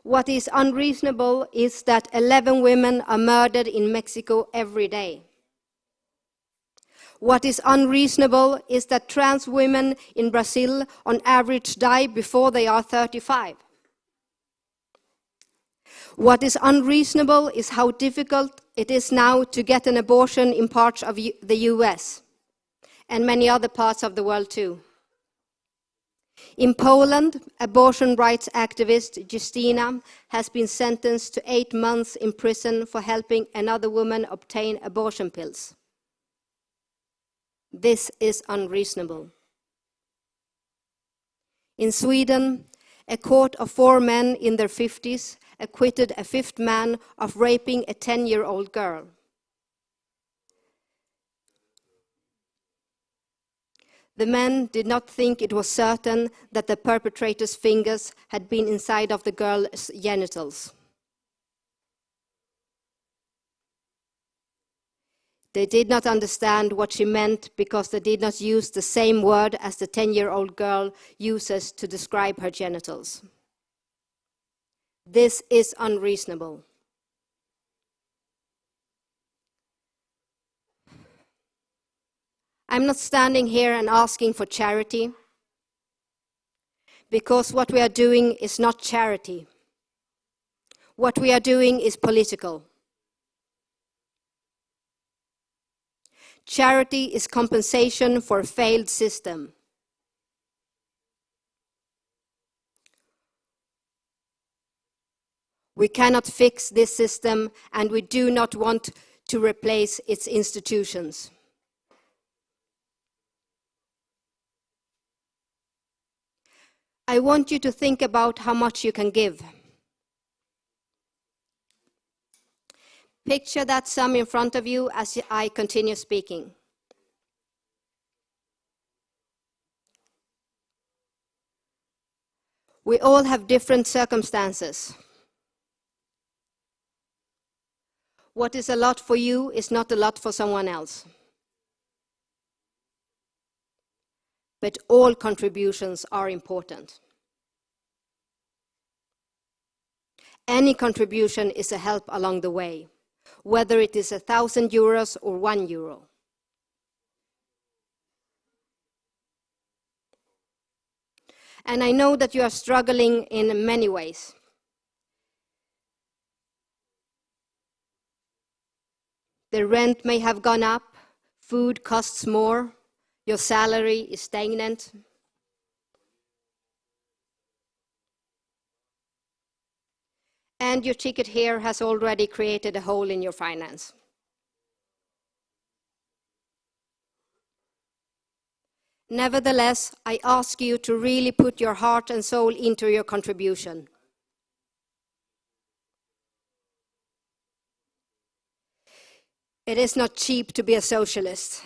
What is unreasonable is that 11 women are murdered in Mexico every day. What is unreasonable is that trans women in Brazil on average die before they are 35. What is unreasonable is how difficult it is now to get an abortion in parts of the US and many other parts of the world too. In Poland, abortion rights activist Justyna has been sentenced to 8 months in prison for helping another woman obtain abortion pills. This is unreasonable. In Sweden, a court of 4 men in their 50s acquitted a 5th man of raping a 10-year-old girl. The men did not think it was certain that the perpetrator's fingers had been inside of the girl's genitals. They did not understand what she meant because they did not use the same word as the 10-year-old girl uses to describe her genitals. This is unreasonable. I'm not standing here and asking for charity, because what we are doing is not charity. What we are doing is political. Charity is compensation for a failed system. We cannot fix this system, and we do not want to replace its institutions. I want you to think about how much you can give. Picture that sum in front of you as I continue speaking. We all have different circumstances. What is a lot for you is not a lot for someone else. But all contributions are important. Any contribution is a help along the way, whether it is 1,000 euros or €1. And I know that you are struggling in many ways. The rent may have gone up, food costs more, your salary is stagnant. And your ticket here has already created a hole in your finance. Nevertheless, I ask you to really put your heart and soul into your contribution. It is not cheap to be a socialist,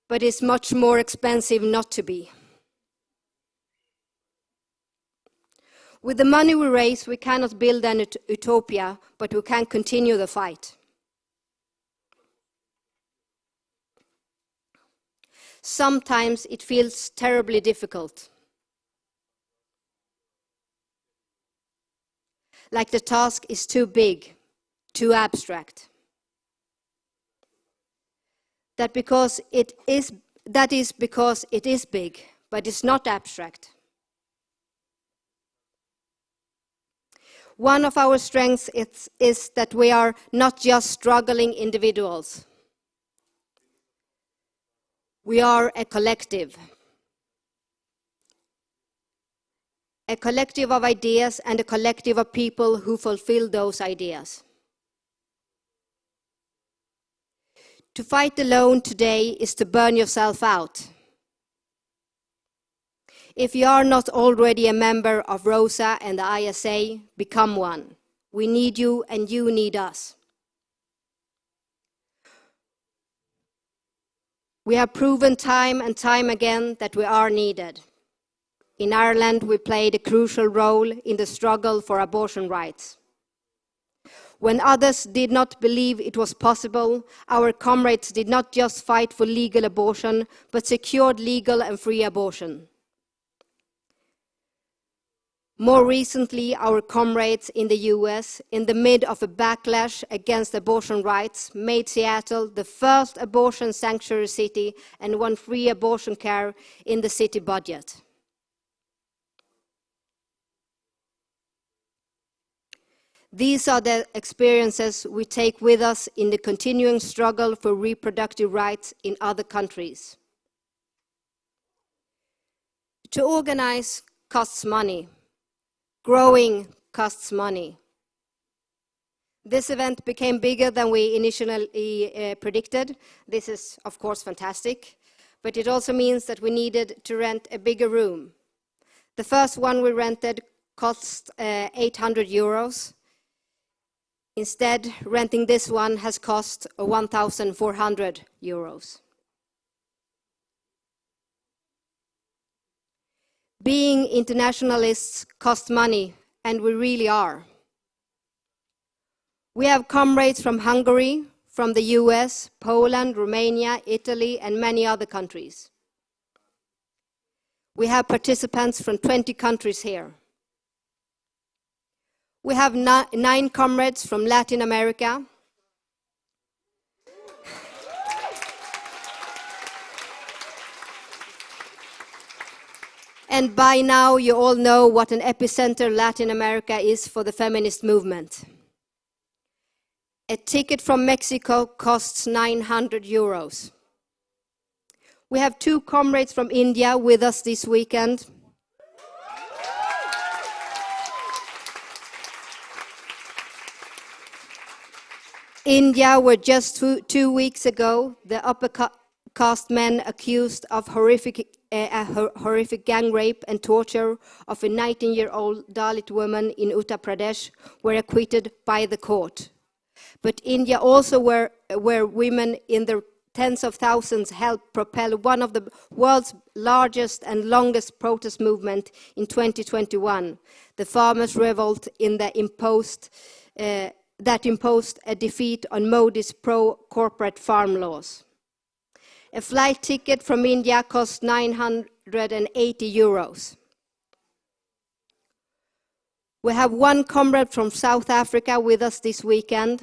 but it's much more expensive not to be. With the money we raise, we cannot build an utopia, but we can continue the fight. Sometimes it feels terribly difficult. Like the task is too big, too abstract. That is because it is big, but it's not abstract. One of our strengths is that we are not just struggling individuals. We are a collective of ideas and a collective of people who fulfill those ideas. To fight alone today is to burn yourself out. If you are not already a member of ROSA and the ISA, become one. We need you and you need us. We have proven time and time again that we are needed. In Ireland, we played a crucial role in the struggle for abortion rights. When others did not believe it was possible, our comrades did not just fight for legal abortion, but secured legal and free abortion. More recently, our comrades in the US, in the midst of a backlash against abortion rights, made Seattle the first abortion sanctuary city and won free abortion care in the city budget. These are the experiences we take with us in the continuing struggle for reproductive rights in other countries. To organize costs money. Growing costs money. This event became bigger than we initially predicted. This is, of course, fantastic, but it also means that we needed to rent a bigger room. The first one we rented cost 800 euros. Instead, renting this one has cost 1,400 euros. Being internationalists costs money, and we really are. We have comrades from Hungary, from the US, Poland, Romania, Italy, and many other countries. We have participants from 20 countries here. We have 9 comrades from Latin America. And by now you all know what an epicenter Latin America is for the feminist movement. A ticket from Mexico costs 900 euros. We have 2 comrades from India with us this weekend. India were just 2 weeks ago the upper caste men accused of horrific gang rape and torture of a 19-year-old Dalit woman in Uttar Pradesh were acquitted by the court. But India also were women in the tens of thousands helped propel one of the world's largest and longest protest movement in 2021, the farmers' revolt that imposed a defeat on Modi's pro-corporate farm laws. A flight ticket from India cost 980 euros. We have one comrade from South Africa with us this weekend.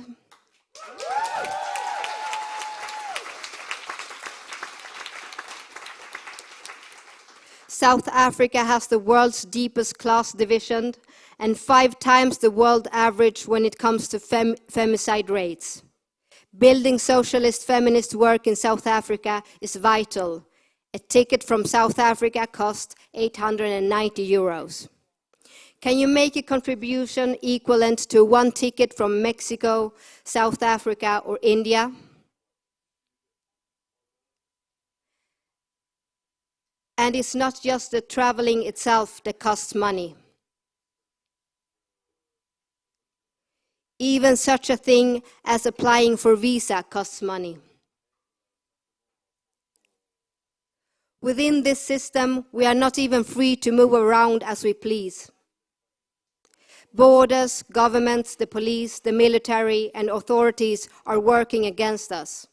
South Africa has the world's deepest class division and 5 times the world average when it comes to femicide rates. Building socialist feminist work in South Africa is vital. A ticket from South Africa costs 890 euros. Can you make a contribution equivalent to one ticket from Mexico, South Africa, or India? And it's not just the traveling itself that costs money. Even such a thing as applying for visa costs money. Within this system, we are not even free to move around as we please. Borders, governments, the police, the military, and authorities are working against us.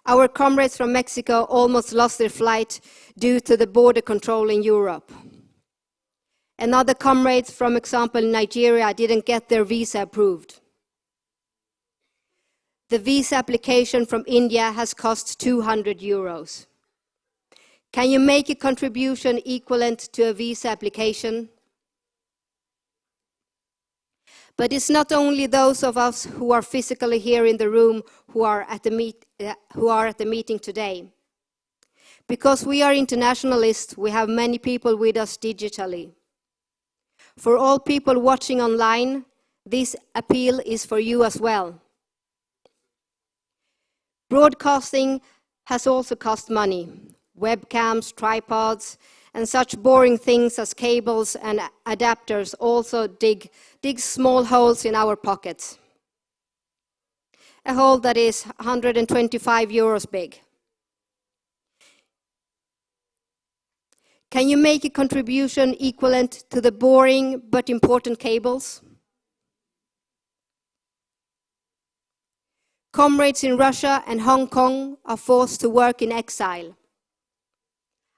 Our comrades from Mexico almost lost their flight due to the border control in Europe. And other comrades from, example, Nigeria didn't get their visa approved. The visa application from India has cost 200 euros. Can you make a contribution equivalent to a visa application? But it's not only those of us who are physically here in the room who are at the meeting today. Because we are internationalists, we have many people with us digitally. For all people watching online, this appeal is for you as well. Broadcasting has also cost money. Webcams, tripods, and such boring things as cables and adapters also dig small holes in our pockets. A hole that is 125 euros big. Can you make a contribution equivalent to the boring but important cables? Comrades in Russia and Hong Kong are forced to work in exile.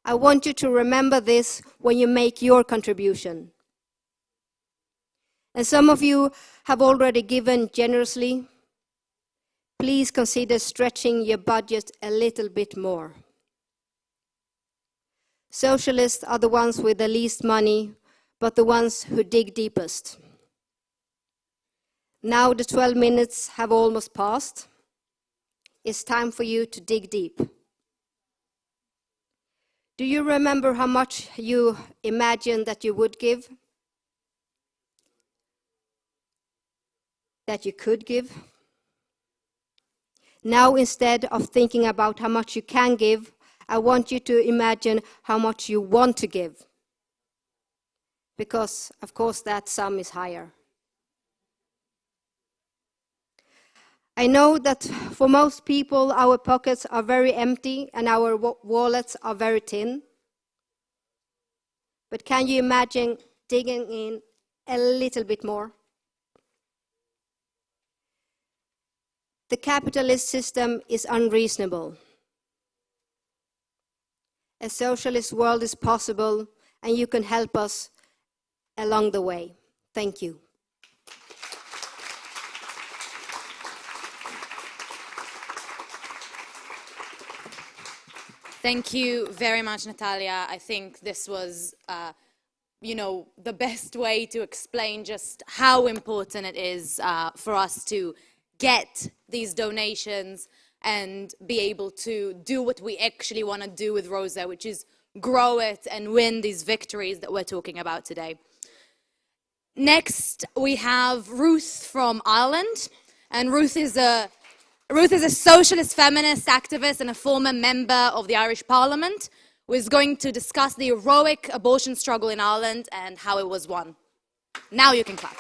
I want you to remember this when you make your contribution. And some of you have already given generously. Please consider stretching your budget a little bit more. Socialists are the ones with the least money, but the ones who dig deepest. Now the 12 minutes have almost passed. It's time for you to dig deep. Do you remember how much you imagined that you would give? That you could give? Now, instead of thinking about how much you can give, I want you to imagine how much you want to give. Because, of course, that sum is higher. I know that for most people, our pockets are very empty and our wallets are very thin. But can you imagine digging in a little bit more? The capitalist system is unreasonable. A socialist world is possible, and you can help us along the way. Thank you. Thank you very much, Natalia. I think this was, the best way to explain just how important it is for us to get these donations and be able to do what we actually want to do with Rosa, which is grow it and win these victories that we're talking about today. Next, we have Ruth from Ireland, and Ruth is a socialist feminist activist and a former member of the Irish Parliament, who is going to discuss the heroic abortion struggle in Ireland and how it was won. Now you can clap.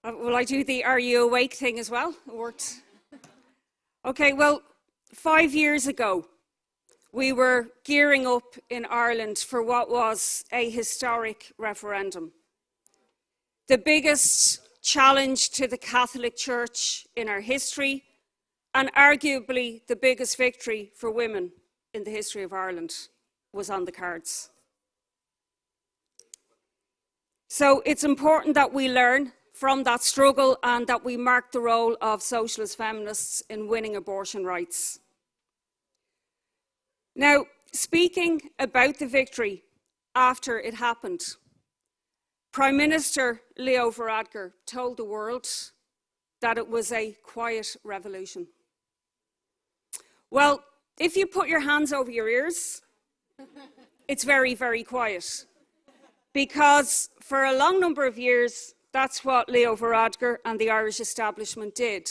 Will I do the Are You Awake thing as well? It worked. Okay, well, 5 years ago, we were gearing up in Ireland for what was a historic referendum. The biggest challenge to the Catholic Church in our history, and arguably the biggest victory for women in the history of Ireland, was on the cards. So it's important that we learn from that struggle and that we mark the role of socialist feminists in winning abortion rights. Now, speaking about the victory after it happened, Prime Minister Leo Varadkar told the world that it was a quiet revolution. Well, if you put your hands over your ears, it's very, very quiet. Because for a long number of years, that's what Leo Varadkar and the Irish establishment did.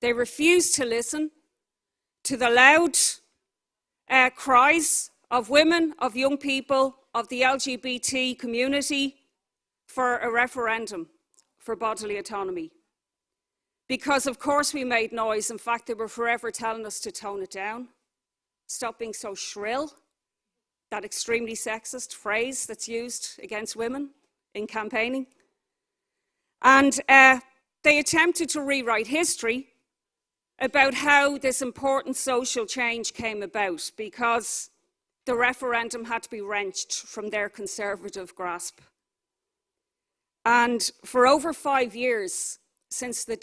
They refused to listen to the loud cries of women, of young people, of the LGBT community for a referendum for bodily autonomy. Because, of course, we made noise. In fact, they were forever telling us to tone it down, stop being so shrill, that extremely sexist phrase that's used against women in campaigning. And they attempted to rewrite history about how this important social change came about, because the referendum had to be wrenched from their conservative grasp. And for over 5 years, since the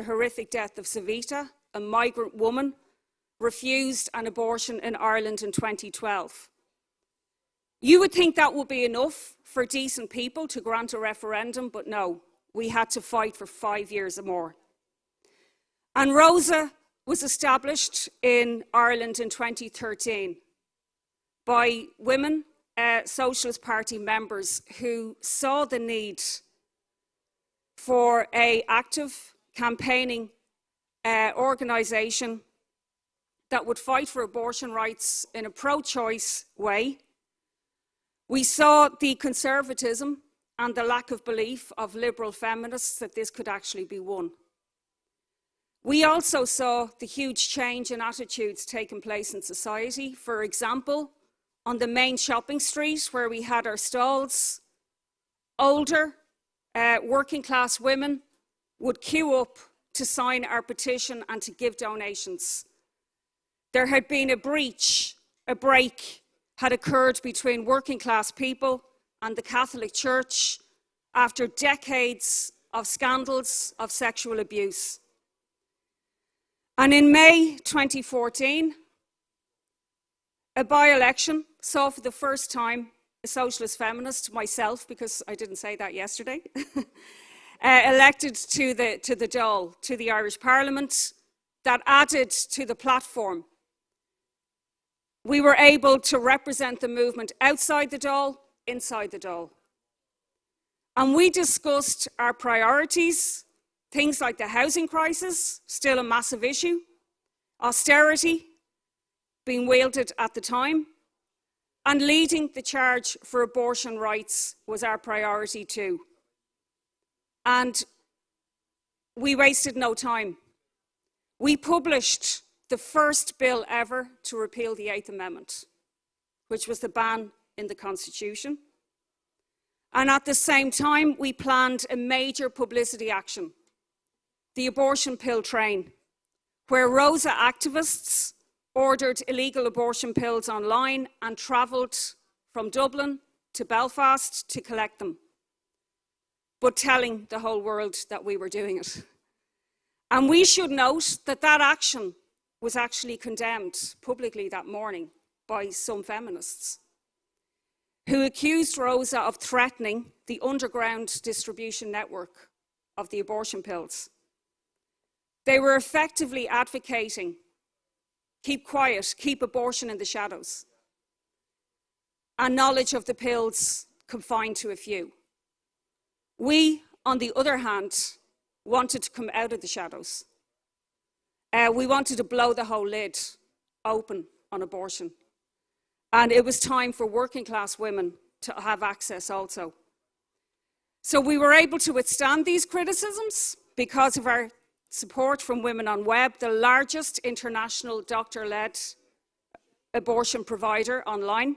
horrific death of Savita, a migrant woman, refused an abortion in Ireland in 2012. You would think that would be enough for decent people to grant a referendum, but no, we had to fight for 5 years or more. And Rosa was established in Ireland in 2013 by women, Socialist Party members who saw the need for an active campaigning organisation that would fight for abortion rights in a pro-choice way. We saw the conservatism and the lack of belief of liberal feminists that this could actually be won. We also saw the huge change in attitudes taking place in society. For example, on the main shopping street where we had our stalls, older working class women would queue up to sign our petition and to give donations. There had been a breach, a break had occurred between working class people and the Catholic Church after decades of scandals of sexual abuse. And in May 2014, a by-election saw for the first time a socialist feminist, myself, because I didn't say that yesterday, elected to the Dáil, to the Irish Parliament, that added to the platform. We were able to represent the movement outside the Dáil, inside the Dáil. And we discussed our priorities, things like the housing crisis, still a massive issue, austerity being wielded at the time, and leading the charge for abortion rights was our priority too. And we wasted no time. We published the first bill ever to repeal the Eighth Amendment, which was the ban in the Constitution. And at the same time, we planned a major publicity action, the abortion pill train, where Rosa activists ordered illegal abortion pills online and travelled from Dublin to Belfast to collect them, but telling the whole world that we were doing it. And we should note that that action was actually condemned publicly that morning by some feminists who accused Rosa of threatening the underground distribution network of the abortion pills. They were effectively advocating, keep quiet, keep abortion in the shadows, and knowledge of the pills confined to a few. We, on the other hand, wanted to come out of the shadows. We wanted to blow the whole lid open on abortion. And it was time for working class women to have access also. So we were able to withstand these criticisms because of our support from Women on Web, the largest international doctor-led abortion provider online,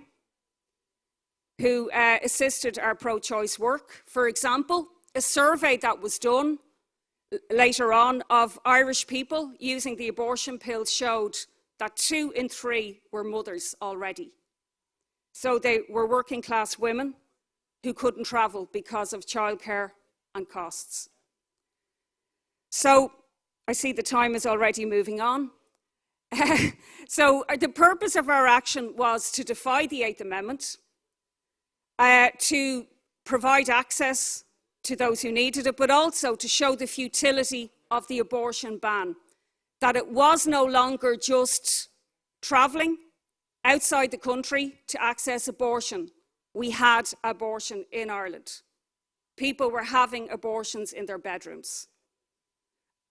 who assisted our pro-choice work. For example, a survey that was done later on of Irish people using the abortion pill showed that 2 in 3 were mothers already. So they were working class women who couldn't travel because of childcare and costs. So I see the time is already moving on. So the purpose of our action was to defy the 8th Amendment, to provide access to those who needed it, but also to show the futility of the abortion ban, that it was no longer just travelling outside the country to access abortion. We had abortion in Ireland. People were having abortions in their bedrooms.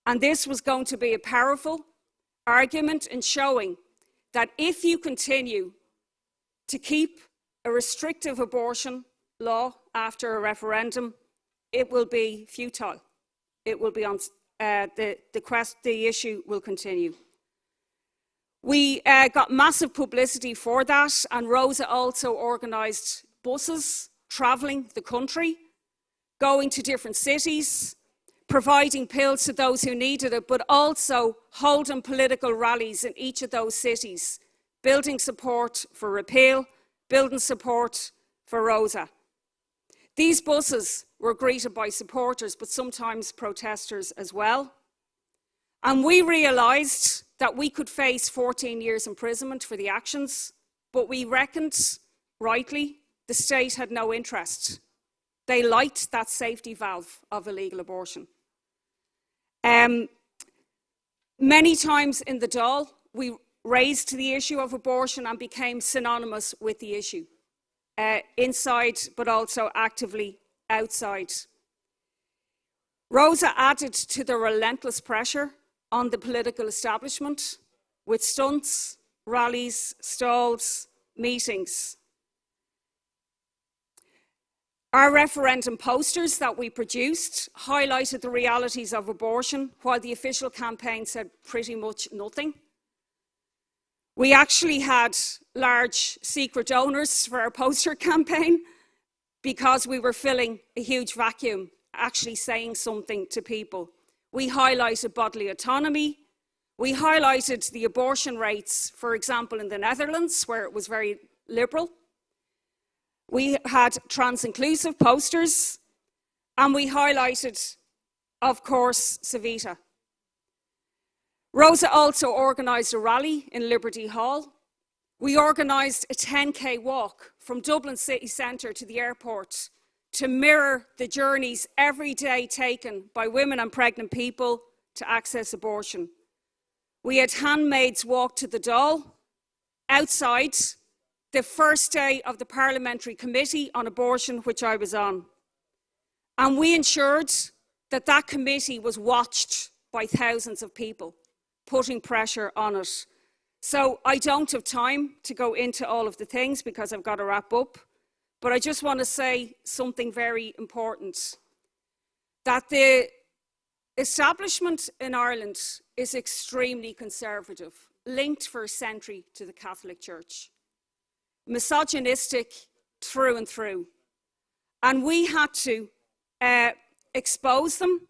And this was going to be a powerful argument in showing that if you continue to keep a restrictive abortion law after a referendum, it will be futile. It will be on, the issue will continue. We got massive publicity for that, and Rosa also organised buses travelling the country, going to different cities, providing pills to those who needed it, but also holding political rallies in each of those cities, building support for repeal, building support for Rosa. These buses were greeted by supporters, but sometimes protesters as well. And we realised that we could face 14 years imprisonment for the actions, but we reckoned, rightly, the state had no interest. They liked that safety valve of illegal abortion. Many times in the Dáil, we raised the issue of abortion and became synonymous with the issue, inside but also actively outside. Rosa added to the relentless pressure on the political establishment with stunts, rallies, stalls, meetings. Our referendum posters that we produced highlighted the realities of abortion, while the official campaign said pretty much nothing. We actually had large secret donors for our poster campaign because we were filling a huge vacuum, actually saying something to people. We highlighted bodily autonomy. We highlighted the abortion rates, for example, in the Netherlands, where it was very liberal. We had trans-inclusive posters, and we highlighted, of course, Savita. Rosa also organised a rally in Liberty Hall. We organised a 10K walk from Dublin city centre to the airport to mirror the journeys every day taken by women and pregnant people to access abortion. We had handmaids walk to the Dáil outside the first day of the Parliamentary Committee on Abortion, which I was on. And we ensured that that committee was watched by thousands of people, putting pressure on it. So I don't have time to go into all of the things because I've got to wrap up. But I just want to say something very important, that the establishment in Ireland is extremely conservative, linked for a century to the Catholic Church, misogynistic through and through. And we had to expose them,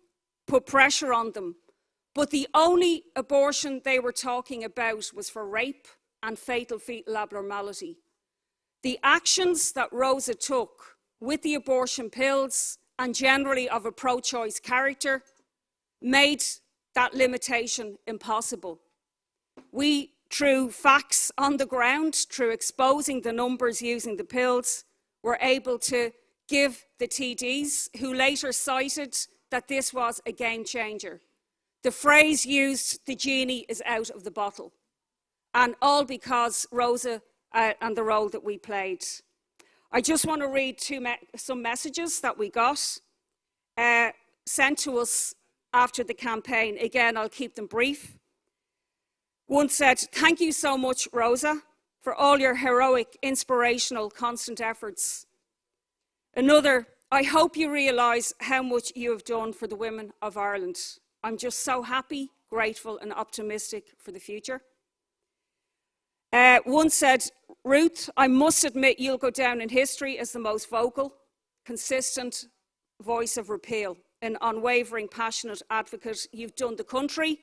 put pressure on them. But the only abortion they were talking about was for rape and fatal fetal abnormality. The actions that Rosa took with the abortion pills and generally of a pro-choice character made that limitation impossible. We, through facts on the ground, through exposing the numbers using the pills, were able to give the TDs, who later cited that this was a game changer. The phrase used, the genie is out of the bottle, and all because Rosa and the role that we played. I just want to read some messages that we got sent to us after the campaign. Again, I'll keep them brief. One said, "Thank you so much, Rosa, for all your heroic, inspirational, constant efforts." Another, I hope you realise how much you have done for the women of Ireland. I'm just so happy, grateful and optimistic for the future. One said, Ruth, I must admit you'll go down in history as the most vocal, consistent voice of repeal, an unwavering, passionate advocate. You've done the country,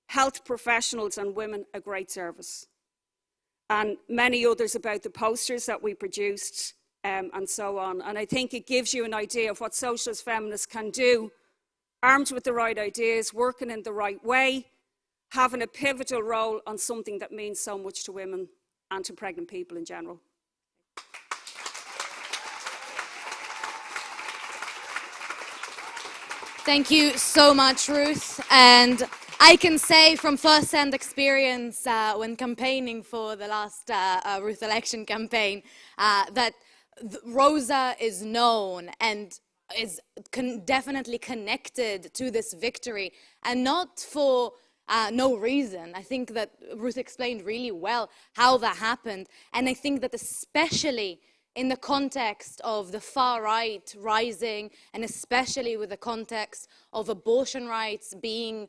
health professionals and women a great service. And many others about the posters that we produced and so on. And I think it gives you an idea of what socialist feminists can do, armed with the right ideas, working in the right way, having a pivotal role on something that means so much to women and to pregnant people in general. Thank you so much, Ruth. And I can say from first-hand experience when campaigning for the last Ruth election campaign that Rosa is known and is definitely connected to this victory, and not for no reason. I think that Ruth explained really well how that happened, and I think that especially in the context of the far right rising, and especially with the context of abortion rights being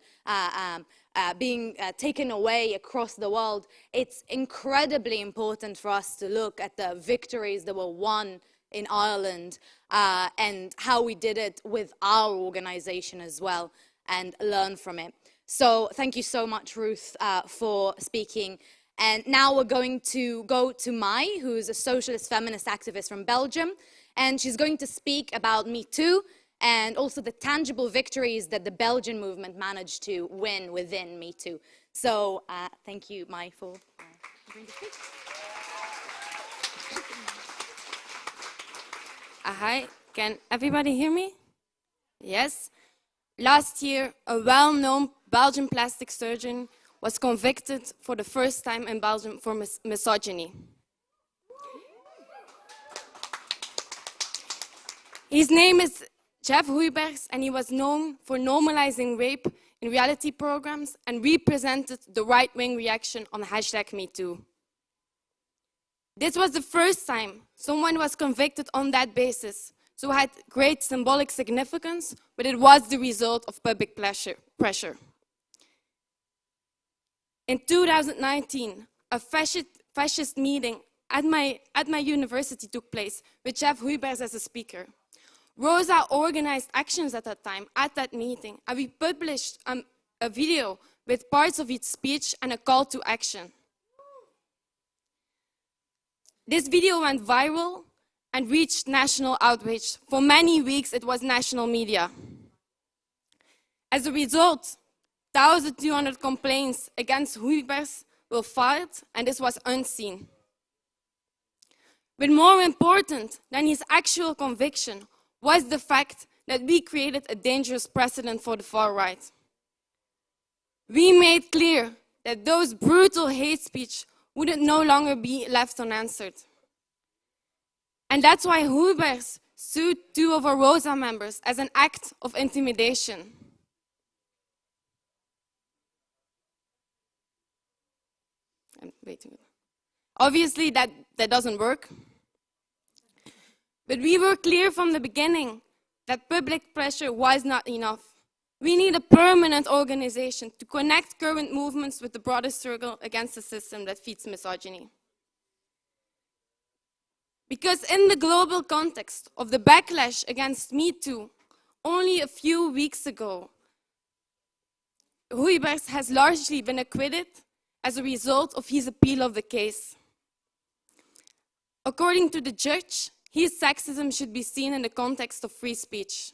taken away across the world, it's incredibly important for us to look at the victories that were won in Ireland and how we did it with our organization as well, and learn from it. So thank you so much, Ruth, for speaking. And now we're going to go to Mai, who's a socialist feminist activist from Belgium, and she's going to speak about Me Too and also the tangible victories that the Belgian movement managed to win within Me Too. So thank you, Mai, for agreeing to speak. Hi, can everybody hear me? Yes. Last year, a well-known Belgian plastic surgeon was convicted for the first time in Belgium for misogyny. His name is Jeff Huybers, and he was known for normalizing rape in reality programs and represented the right-wing reaction on #MeToo. This was the first time someone was convicted on that basis, so it had great symbolic significance, but it was the result of public pressure. In 2019, a fascist meeting at my university took place with Jeff Huybers as a speaker. Rosa organized actions at that time, at that meeting, and we published a video with parts of its speech and a call to action. This video went viral and reached national outrage. For many weeks, it was national media. As a result, 1,200 complaints against Huybers were filed, and this was unseen. But more important than his actual conviction was the fact that we created a dangerous precedent for the far right. We made clear that those brutal hate speech would no longer be left unanswered. And that's why Huybers sued 2 of our Rosa members as an act of intimidation. Obviously, that doesn't work. But we were clear from the beginning that public pressure was not enough. We need a permanent organization to connect current movements with the broader struggle against the system that feeds misogyny. Because in the global context of the backlash against Me Too, only a few weeks ago, Huybers has largely been acquitted as a result of his appeal of the case. According to the judge, his sexism should be seen in the context of free speech.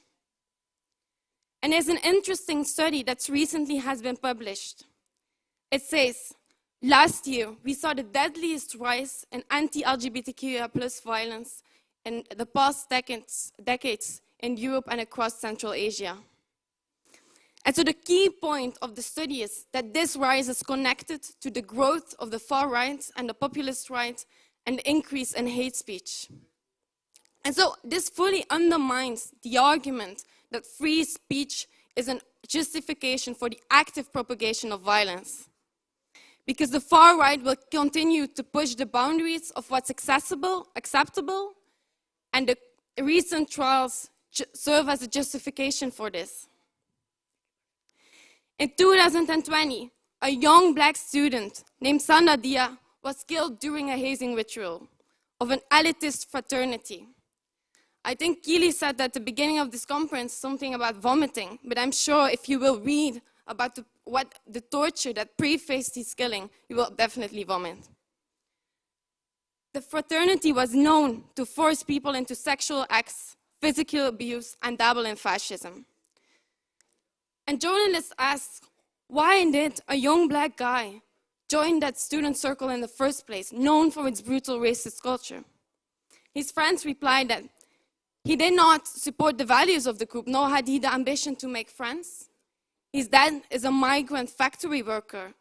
And there's an interesting study that recently has been published. It says, last year, we saw the deadliest rise in anti-LGBTQIA+ violence in the past decades in Europe and across Central Asia. And so the key point of the study is that this rise is connected to the growth of the far right and the populist right and the increase in hate speech. And so this fully undermines the argument that free speech is a justification for the active propagation of violence. Because the far right will continue to push the boundaries of what's acceptable, and recent trials serve as a justification for this. In 2020, a young black student named Sanadia was killed during a hazing ritual of an elitist fraternity. I think Keely said at the beginning of this conference something about vomiting, but I'm sure if you will read about the torture that prefaced his killing, you will definitely vomit. The fraternity was known to force people into sexual acts, physical abuse, and dabble in fascism. And journalists asked, why did a young black guy join that student circle in the first place, known for its brutal racist culture? His friends replied that he did not support the values of the group, nor had he the ambition to make friends. His dad is a migrant factory worker.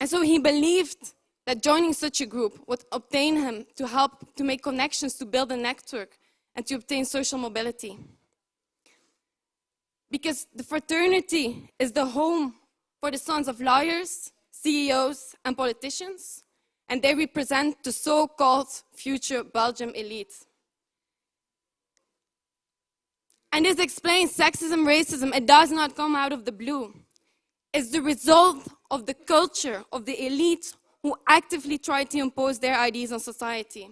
And so he believed that joining such a group would obtain him to help to make connections, to build a network, and to obtain social mobility. Because the fraternity is the home for the sons of lawyers, CEOs, and politicians, and they represent the so-called future Belgium elite. And this explains sexism, racism. It does not come out of the blue. It's the result of the culture of the elite who actively try to impose their ideas on society.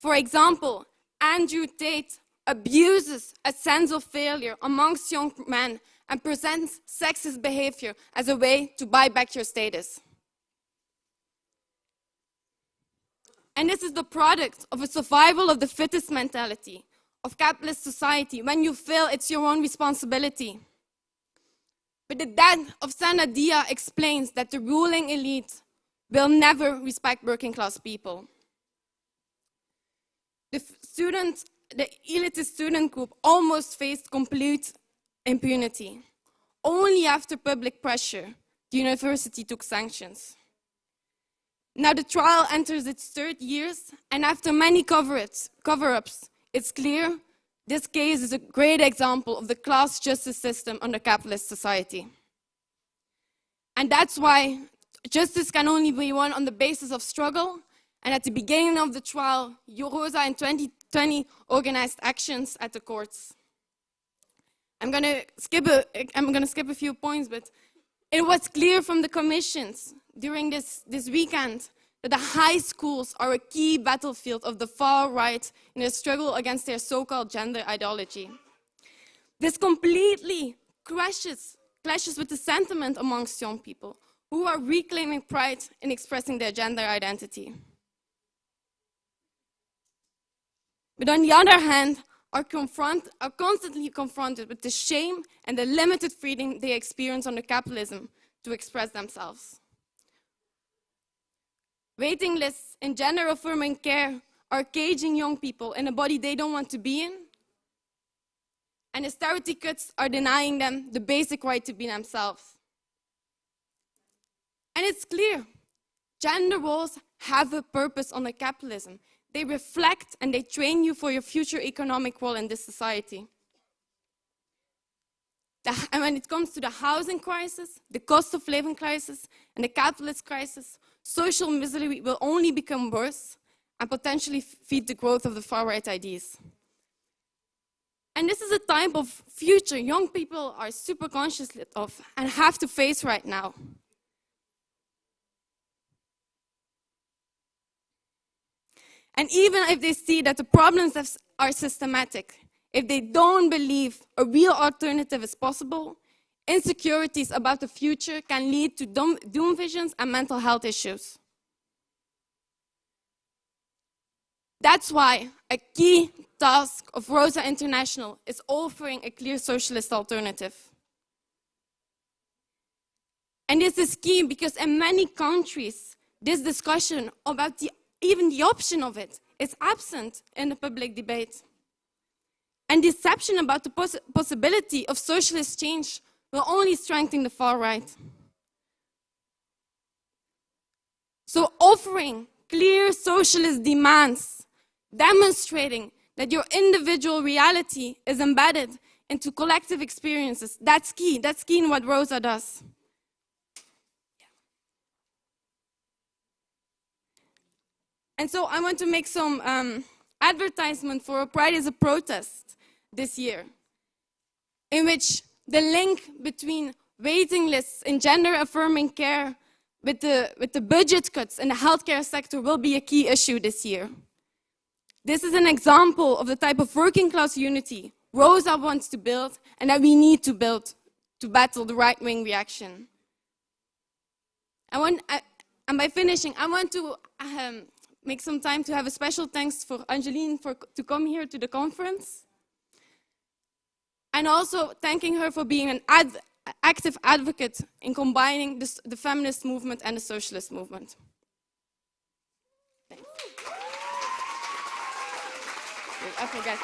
For example, Andrew Tate abuses a sense of failure amongst young men and presents sexist behavior as a way to buy back your status. And this is the product of a survival of the fittest mentality of capitalist society. When you fail, it's your own responsibility. But the death of Sanadia explains that the ruling elite will never respect working class people. The elitist student group almost faced complete impunity. Only after public pressure, the university took sanctions. Now the trial enters its third year, and after many cover-ups, it's clear this case is a great example of the class justice system under capitalist society. And that's why justice can only be won on the basis of struggle. And at the beginning of the trial, Rosa in 2020 organized actions at the courts. I'm gonna skip a few points, but it was clear from the commissions during this weekend that the high schools are a key battlefield of the far right in their struggle against their so-called gender ideology. This completely clashes with the sentiment amongst young people who are reclaiming pride in expressing their gender identity. But on the other hand, are constantly confronted with the shame and the limited freedom they experience under capitalism to express themselves. Waiting lists in gender-affirming care are caging young people in a body they don't want to be in, and austerity cuts are denying them the basic right to be themselves. And it's clear, gender roles have a purpose under capitalism. They reflect and they train you for your future economic role in this society. And when it comes to the housing crisis, the cost of living crisis, and the capitalist crisis, social misery will only become worse and potentially feed the growth of the far-right ideas. And this is a type of future young people are super conscious of and have to face right now. And even if they see that the problems are systematic, if they don't believe a real alternative is possible, insecurities about the future can lead to doom visions and mental health issues. That's why a key task of Rosa International is offering a clear socialist alternative. And this is key because in many countries, this discussion about even the option of it is absent in the public debate. And deception about the possibility of socialist change will only strengthen the far right. So offering clear socialist demands, demonstrating that your individual reality is embedded into collective experiences, that's key. That's key in what Rosa does. And so I want to make some advertisement for a Pride is a Protest this year, in which the link between waiting lists in gender-affirming care with the budget cuts in the healthcare sector will be a key issue this year. This is an example of the type of working-class unity Rosa wants to build and that we need to build to battle the right-wing reaction. And by finishing, I want to make some time to have a special thanks for Angeline to come here to the conference. And also thanking her for being an active advocate in combining the feminist movement and the socialist movement. Thanks. I forget.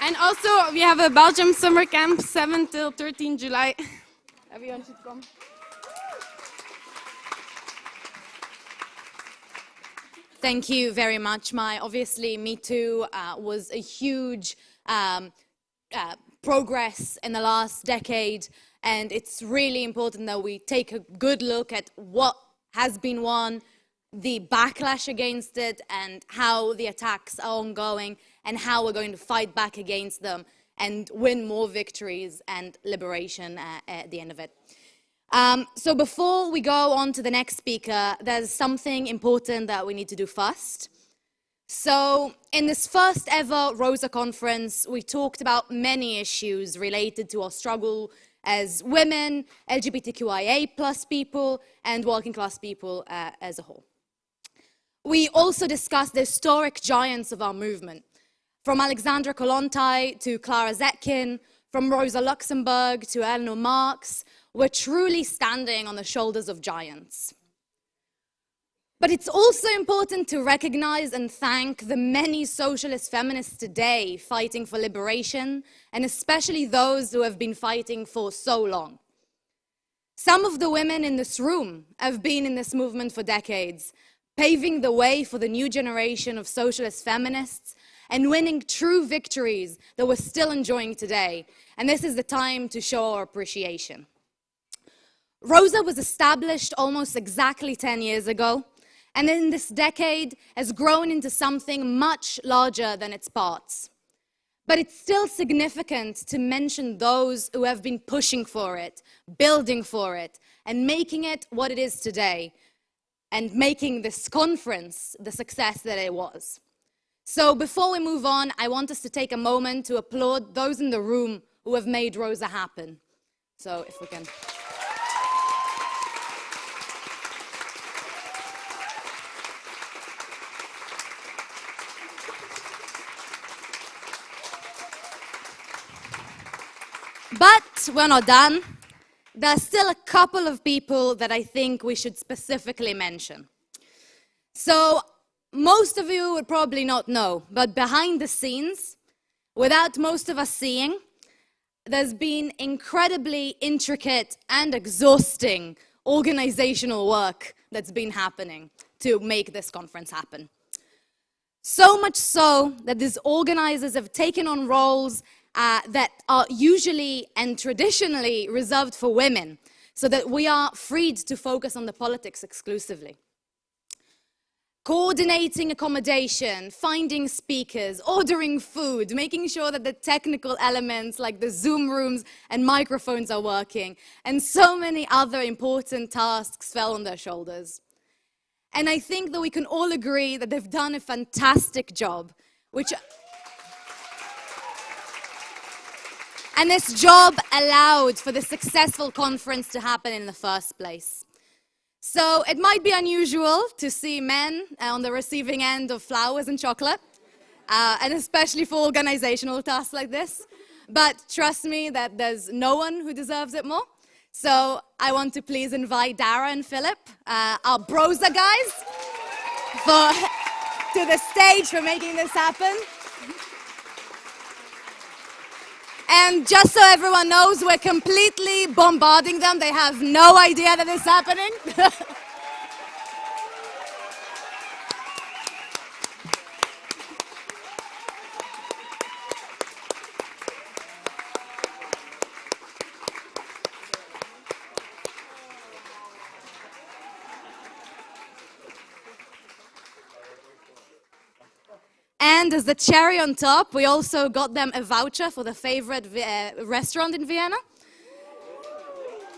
And also, we have a Belgium summer camp, 7 till 13 July. Everyone should come. Thank you very much, Mai. Obviously, Me Too was a huge progress in the last decade, and it's really important that we take a good look at what has been won, the backlash against it, and how the attacks are ongoing, and how we're going to fight back against them and win more victories and liberation at the end of it. So before we go on to the next speaker, there's something important that we need to do first. So in this first ever Rosa conference, we talked about many issues related to our struggle as women, LGBTQIA+ people, and working class people as a whole. We also discussed the historic giants of our movement, from Alexandra Kollontai to Clara Zetkin, from Rosa Luxemburg to Eleanor Marx. We're truly standing on the shoulders of giants. But it's also important to recognize and thank the many socialist feminists today fighting for liberation, and especially those who have been fighting for so long. Some of the women in this room have been in this movement for decades, paving the way for the new generation of socialist feminists and winning true victories that we're still enjoying today. And this is the time to show our appreciation. Rosa was established almost exactly 10 years ago, and in this decade has grown into something much larger than its parts. But it's still significant to mention those who have been pushing for it, building for it, and making it what it is today, and making this conference the success that it was. So before we move on, I want us to take a moment to applaud those in the room who have made Rosa happen. So if we can. But we're not done. There's still a couple of people that I think we should specifically mention. So most of you would probably not know, but behind the scenes, without most of us seeing, there's been incredibly intricate and exhausting organizational work that's been happening to make this conference happen. So much so that these organizers have taken on roles that are usually and traditionally reserved for women, so that we are freed to focus on the politics exclusively. Coordinating accommodation, finding speakers, ordering food, making sure that the technical elements like the Zoom rooms and microphones are working, and so many other important tasks fell on their shoulders. And I think that we can all agree that they've done a fantastic job, and this job allowed for the successful conference to happen in the first place. So it might be unusual to see men on the receiving end of flowers and chocolate, and especially for organizational tasks like this. But trust me that there's no one who deserves it more. So I want to please invite Dara and Philip, our Brosa guys, to the stage for making this happen. And just so everyone knows, we're completely bombarding them. They have no idea that this is happening. And as the cherry on top, we also got them a voucher for the favorite restaurant in Vienna.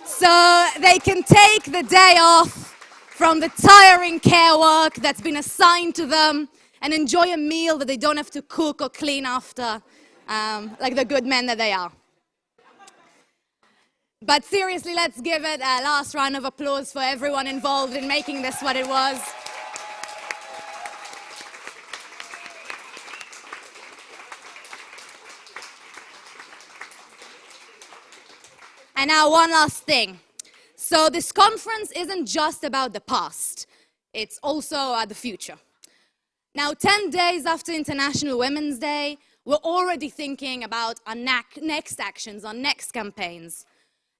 So they can take the day off from the tiring care work that's been assigned to them and enjoy a meal that they don't have to cook or clean after, like the good men that they are. But seriously, let's give it a last round of applause for everyone involved in making this what it was. And now one last thing. So this conference isn't just about the past, it's also the future. Now, 10 days after International Women's Day, we're already thinking about our next actions, our next campaigns.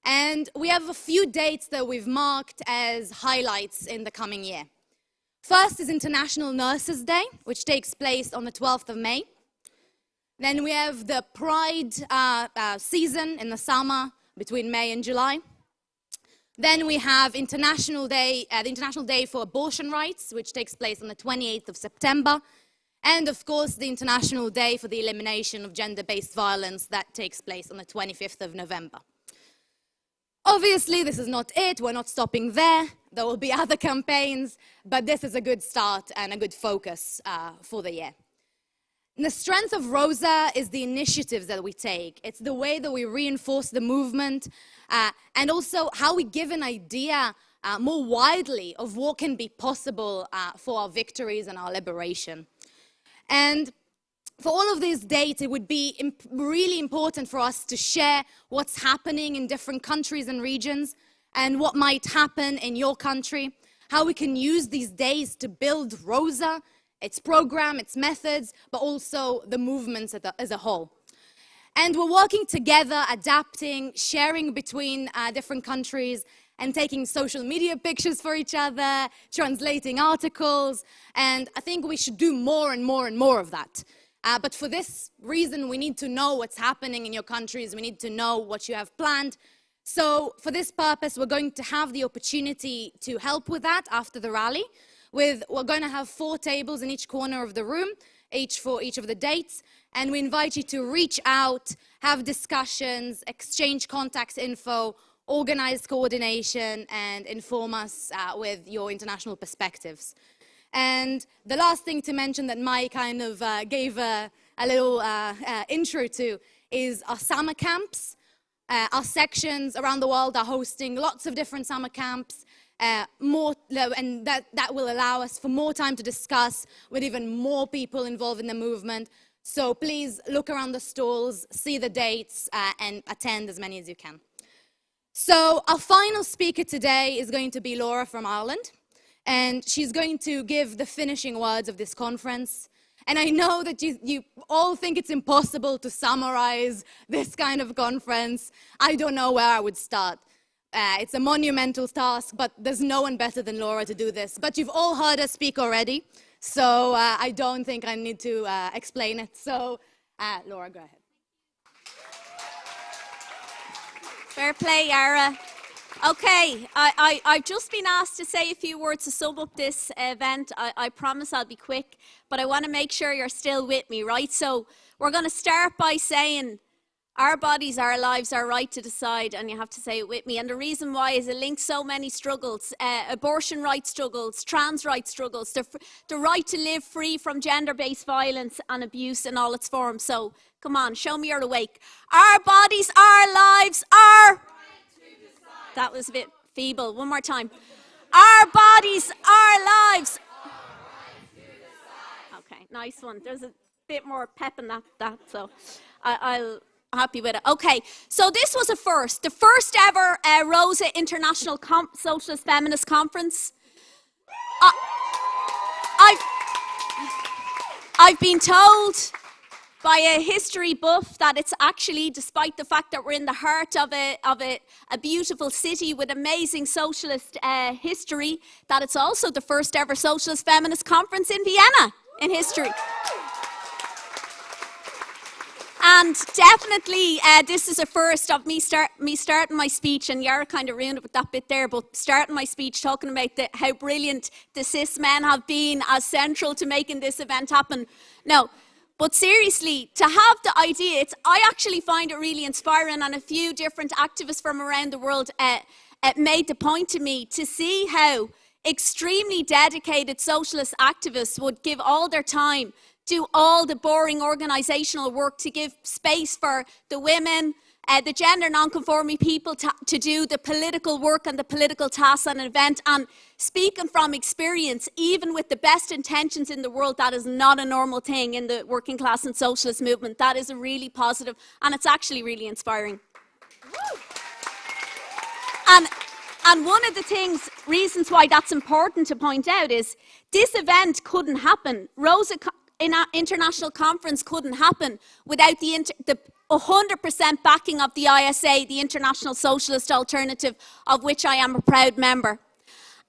And we have a few dates that we've marked as highlights in the coming year. First is International Nurses Day, which takes place on the 12th of May. Then we have the Pride season in the summer, between May and July. Then we have the International Day for Abortion Rights, which takes place on the 28th of September. And of course, the International Day for the Elimination of Gender-Based Violence, that takes place on the 25th of November. Obviously, this is not it. We're not stopping there. There will be other campaigns, but this is a good start and a good focus for the year. And the strength of Rosa is the initiatives that we take. It's the way that we reinforce the movement and also how we give an idea more widely of what can be possible for our victories and our liberation. And for all of these dates, it would be really important for us to share what's happening in different countries and regions and what might happen in your country, how we can use these days to build Rosa, its program, its methods, but also the movements as a whole. And we're working together, adapting, sharing between different countries, and taking social media pictures for each other, translating articles, and I think we should do more and more and more of that. But for this reason, we need to know what's happening in your countries, we need to know what you have planned. So for this purpose, we're going to have the opportunity to help with that after the rally. We're going to have 4 tables in each corner of the room, each for each of the dates, and we invite you to reach out, have discussions, exchange contact info, organize coordination, and inform us with your international perspectives. And the last thing to mention that Mai kind of gave a little intro to is our summer camps. Our sections around the world are hosting lots of different summer camps, and that will allow us for more time to discuss with even more people involved in the movement. So please look around the stalls, see the dates, and attend as many as you can. So our final speaker today is going to be Laura from Ireland, and she's going to give the finishing words of this conference. And I know that you all think it's impossible to summarize this kind of conference. I don't know where I would start. It's a monumental task, but there's no one better than Laura to do this. But you've all heard her speak already, so I don't think I need to explain it. So, Laura, go ahead. Fair play, Yara. Okay, I've just been asked to say a few words to sum up this event. I promise I'll be quick, but I want to make sure you're still with me, right? So we're going to start by saying our bodies, our lives, our right to decide, and you have to say it with me. And the reason why is it links so many struggles, abortion rights struggles, trans rights struggles, the right to live free from gender-based violence and abuse in all its forms. So come on, show me you're awake. Our bodies, our lives, our... That was a bit feeble. One more time. Our bodies, our lives. Okay, nice one. There's a bit more pep in that so I'm happy with it. Okay, so this was a first. The first ever Rosa International Socialist Feminist Conference. I've been told by a history buff that it's actually, despite the fact that we're in the heart of a beautiful city with amazing socialist history, that it's also the first ever socialist feminist conference in Vienna in history. And definitely, this is a first of me starting my speech, and Yara kind of ruined it with that bit there, but starting my speech talking about how brilliant the cis men have been as central to making this event happen. No. But seriously, to have the idea, I actually find it really inspiring, and a few different activists from around the world made the point to me to see how extremely dedicated socialist activists would give all their time, do all the boring organisational work to give space for the women, the gender non-conforming people to do the political work and the political tasks at an event. And speaking from experience, even with the best intentions in the world, that is not a normal thing in the working class and socialist movement. That is a really positive, and it's actually really inspiring. And one of the reasons why that's important to point out is this event couldn't happen. Rosa International Conference couldn't happen without the 100% backing of the ISA, the International Socialist Alternative, of which I am a proud member.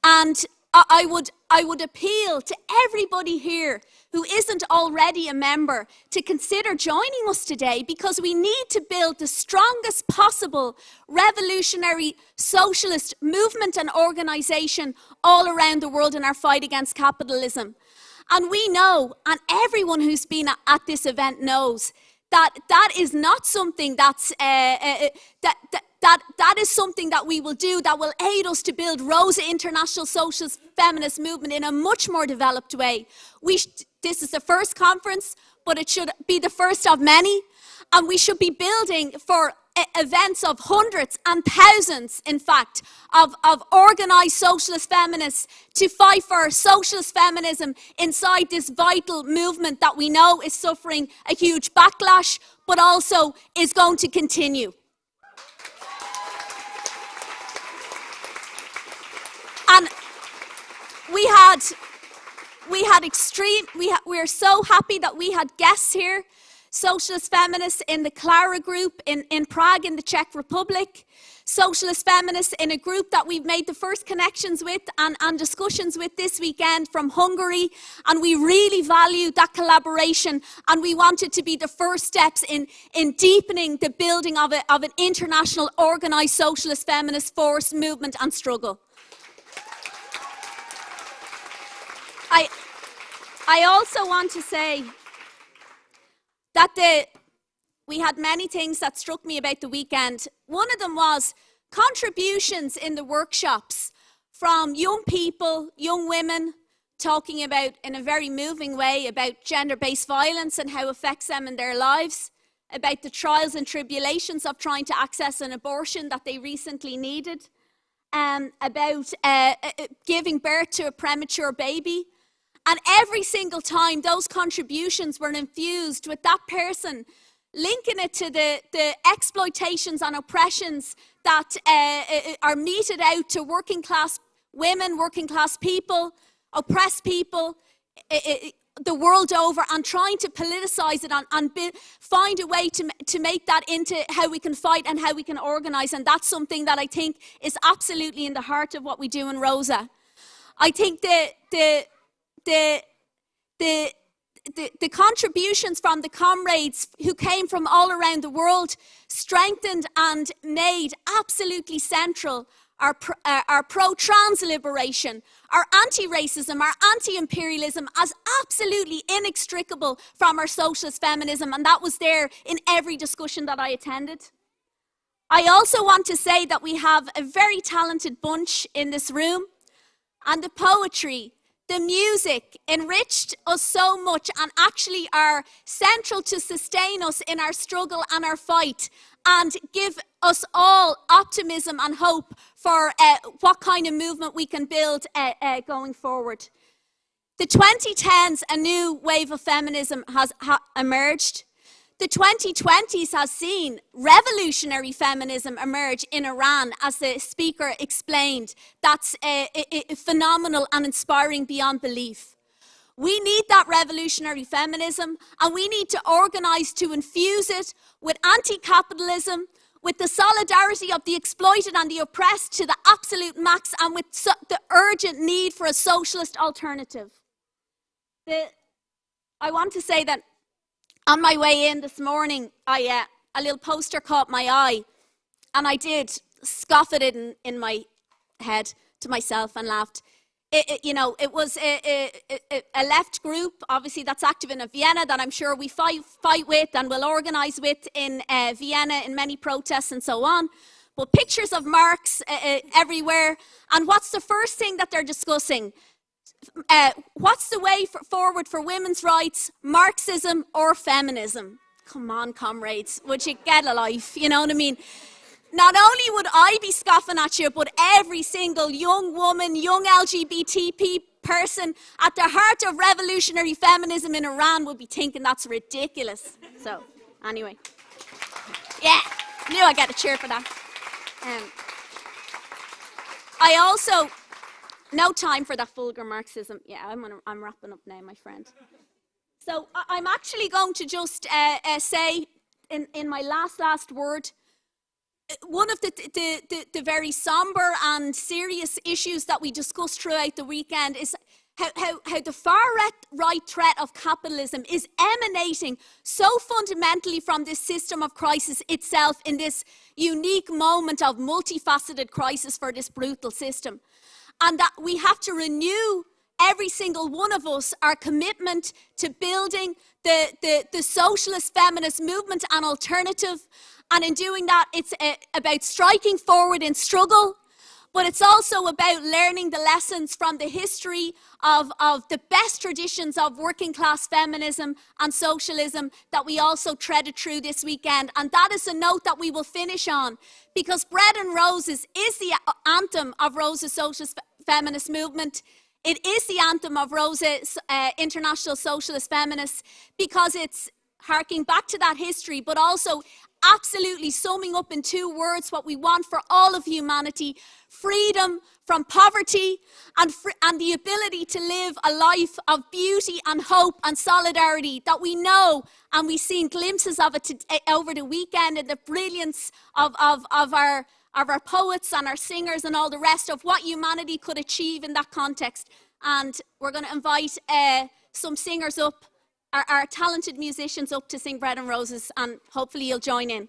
And I would appeal to everybody here who isn't already a member to consider joining us today, because we need to build the strongest possible revolutionary socialist movement and organisation all around the world in our fight against capitalism. And we know, and everyone who's been at this event knows, that is not something that is something that we will do that will aid us to build Rosa International Socialist Feminist Movement in a much more developed way. This is the first conference, but it should be the first of many, and we should be building for events of hundreds and thousands, in fact, of organised socialist feminists to fight for socialist feminism inside this vital movement that we know is suffering a huge backlash, but also is going to continue. And we are so happy that we had guests here, socialist feminists in the Clara group in Prague in the Czech Republic, socialist feminists in a group that we've made the first connections with and discussions with this weekend from Hungary, and we really value that collaboration, and we want it to be the first steps in deepening the building of an international organised socialist feminist force, movement and struggle. I also want to say that we had many things that struck me about the weekend. One of them was contributions in the workshops from young people, young women, talking about, in a very moving way, about gender-based violence and how it affects them in their lives, about the trials and tribulations of trying to access an abortion that they recently needed, about giving birth to a premature baby. And every single time those contributions were infused with that person linking it to the exploitations and oppressions that are meted out to working class women, working class people, oppressed people the world over, and trying to politicise it and find a way to make that into how we can fight and how we can organise. And that's something that I think is absolutely in the heart of what we do in Rosa. I think the contributions from the comrades who came from all around the world strengthened and made absolutely central our pro-trans liberation, our anti-racism, our anti-imperialism as absolutely inextricable from our socialist feminism, and that was there in every discussion that I attended. I also want to say that we have a very talented bunch in this room, and the poetry, the music enriched us so much and actually are central to sustain us in our struggle and our fight and give us all optimism and hope for what kind of movement we can build going forward. The 2010s, a new wave of feminism has emerged. The 2020s has seen revolutionary feminism emerge in Iran, as the speaker explained. That's phenomenal and inspiring beyond belief. We need that revolutionary feminism, and we need to organise to infuse it with anti-capitalism, with the solidarity of the exploited and the oppressed to the absolute max, and with the urgent need for a socialist alternative. I want to say that on my way in this morning, a little poster caught my eye, and I did scoff at it in my head to myself and laughed. it was a left group, obviously, that's active in Vienna, that I'm sure we fight with and will organise with in Vienna in many protests and so on. But pictures of Marx everywhere. And what's the first thing that they're discussing? What's the way forward for women's rights, Marxism or feminism? Come on, comrades, would you get a life? You know what I mean? Not only would I be scoffing at you, but every single young woman, young LGBT person at the heart of revolutionary feminism in Iran would be thinking that's ridiculous. So, anyway. Yeah, knew I'd get a cheer for that. I also, no time for that vulgar Marxism. Yeah, I'm wrapping up now, my friend. So, I'm actually going to just say, in my last word, one of the very somber and serious issues that we discussed throughout the weekend is how the far-right threat of capitalism is emanating so fundamentally from this system of crisis itself in this unique moment of multifaceted crisis for this brutal system. And that we have to renew, every single one of us, our commitment to building the socialist feminist movement and alternative. And in doing that, it's about striking forward in struggle, but it's also about learning the lessons from the history of the best traditions of working class feminism and socialism that we also treaded through this weekend. And that is a note that we will finish on, because Bread and Roses is the anthem of Rosa's socialist feminist movement. It is the anthem of Rosa's International Socialist Feminists, because it's harking back to that history, but also absolutely summing up in two words what we want for all of humanity: freedom from poverty and the ability to live a life of beauty and hope and solidarity that we know, and we've seen glimpses of it over the weekend, and the brilliance of our poets and our singers and all the rest of what humanity could achieve in that context. And we're going to invite some singers up, our talented musicians up to sing Bread and Roses, and hopefully you'll join in.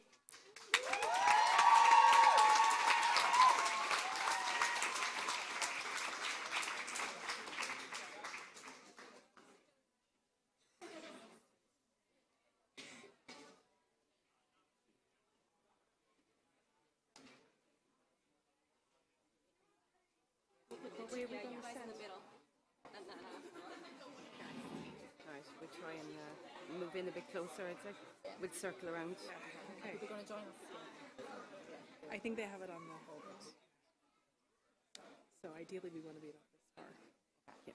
We'll try and move in a bit closer, I'd say. We'll circle around. Okay. Are they going to join us? Yeah. I think they have it on the whole bit. So ideally we want to be about this far. Yeah.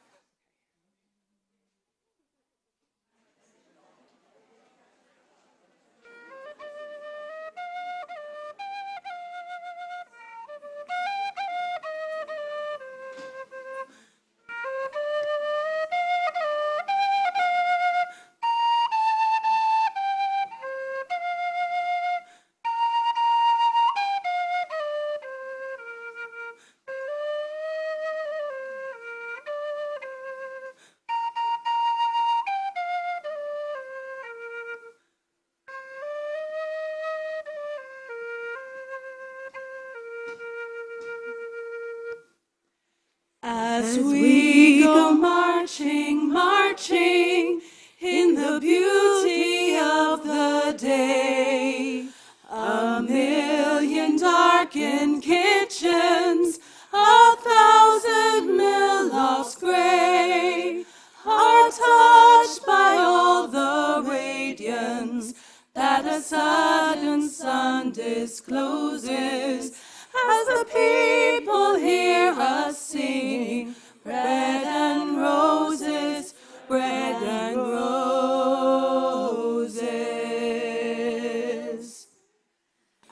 As we go marching, marching in the beauty of the day, a million darkened kitchens, 1,000 mill-lofts grey, are touched by all the radiance that a sudden sun discloses, as the people hear us singing, bread and roses, bread and roses.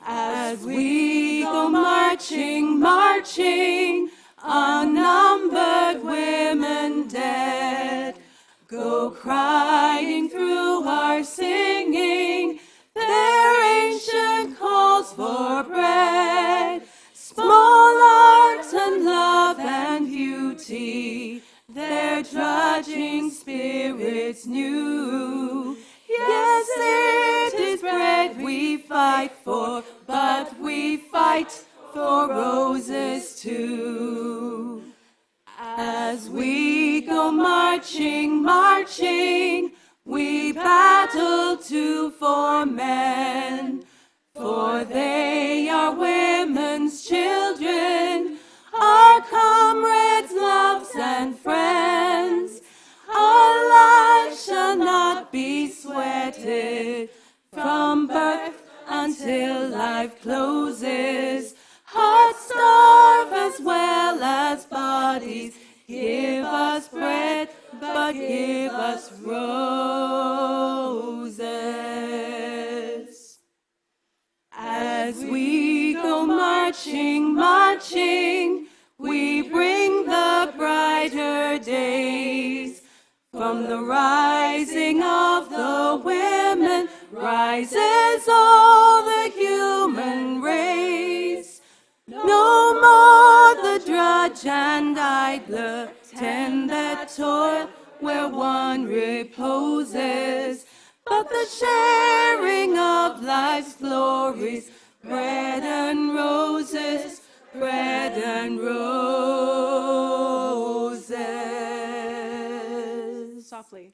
As we go marching, marching, unnumbered women dead, go crying through our singing, their ancient calls for bread. Small art and love and beauty, their drudging spirits new. Yes, it is bread we fight for, but we fight for roses too. As marching, we battle too for men, for they are women's children, our comrades, loves, and friends. Our lives shall not be sweated from birth until life closes. Hearts starve as well as bodies. Give us bread, but give us roses. As we go marching, marching, we bring the brighter days. From the rising of the women rises all the human race. No more the drudge and idler tend their toil where one reposes, but the sharing of life's glories, bread and roses, bread and roses. Softly.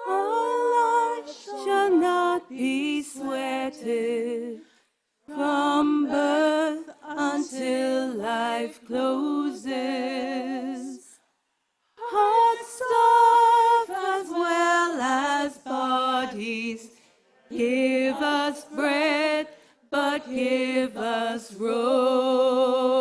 Our life shall not be sweated from birth until life closes. Hearts starve as well as bodies. Give us bread, but give us roses.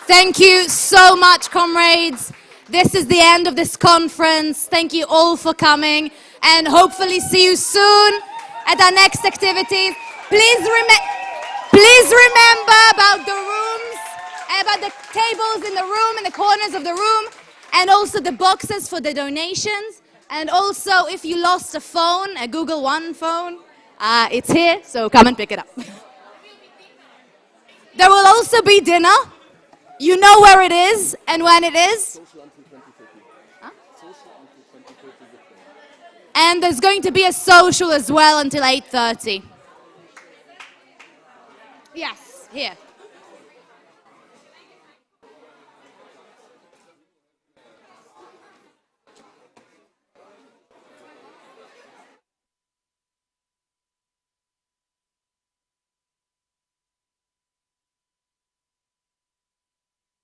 Thank you so much, comrades. This is the end of this conference. Thank you all for coming, and hopefully see you soon at our next activities. Please remember about the rooms, about the tables in the room, in the corners of the room, and also the boxes for the donations. And also, if you lost a phone, a Google One phone, it's here, so come and pick it up. There will also be dinner. You know where it is and when it is. And there's going to be a social as well until 8:30. Yes, here.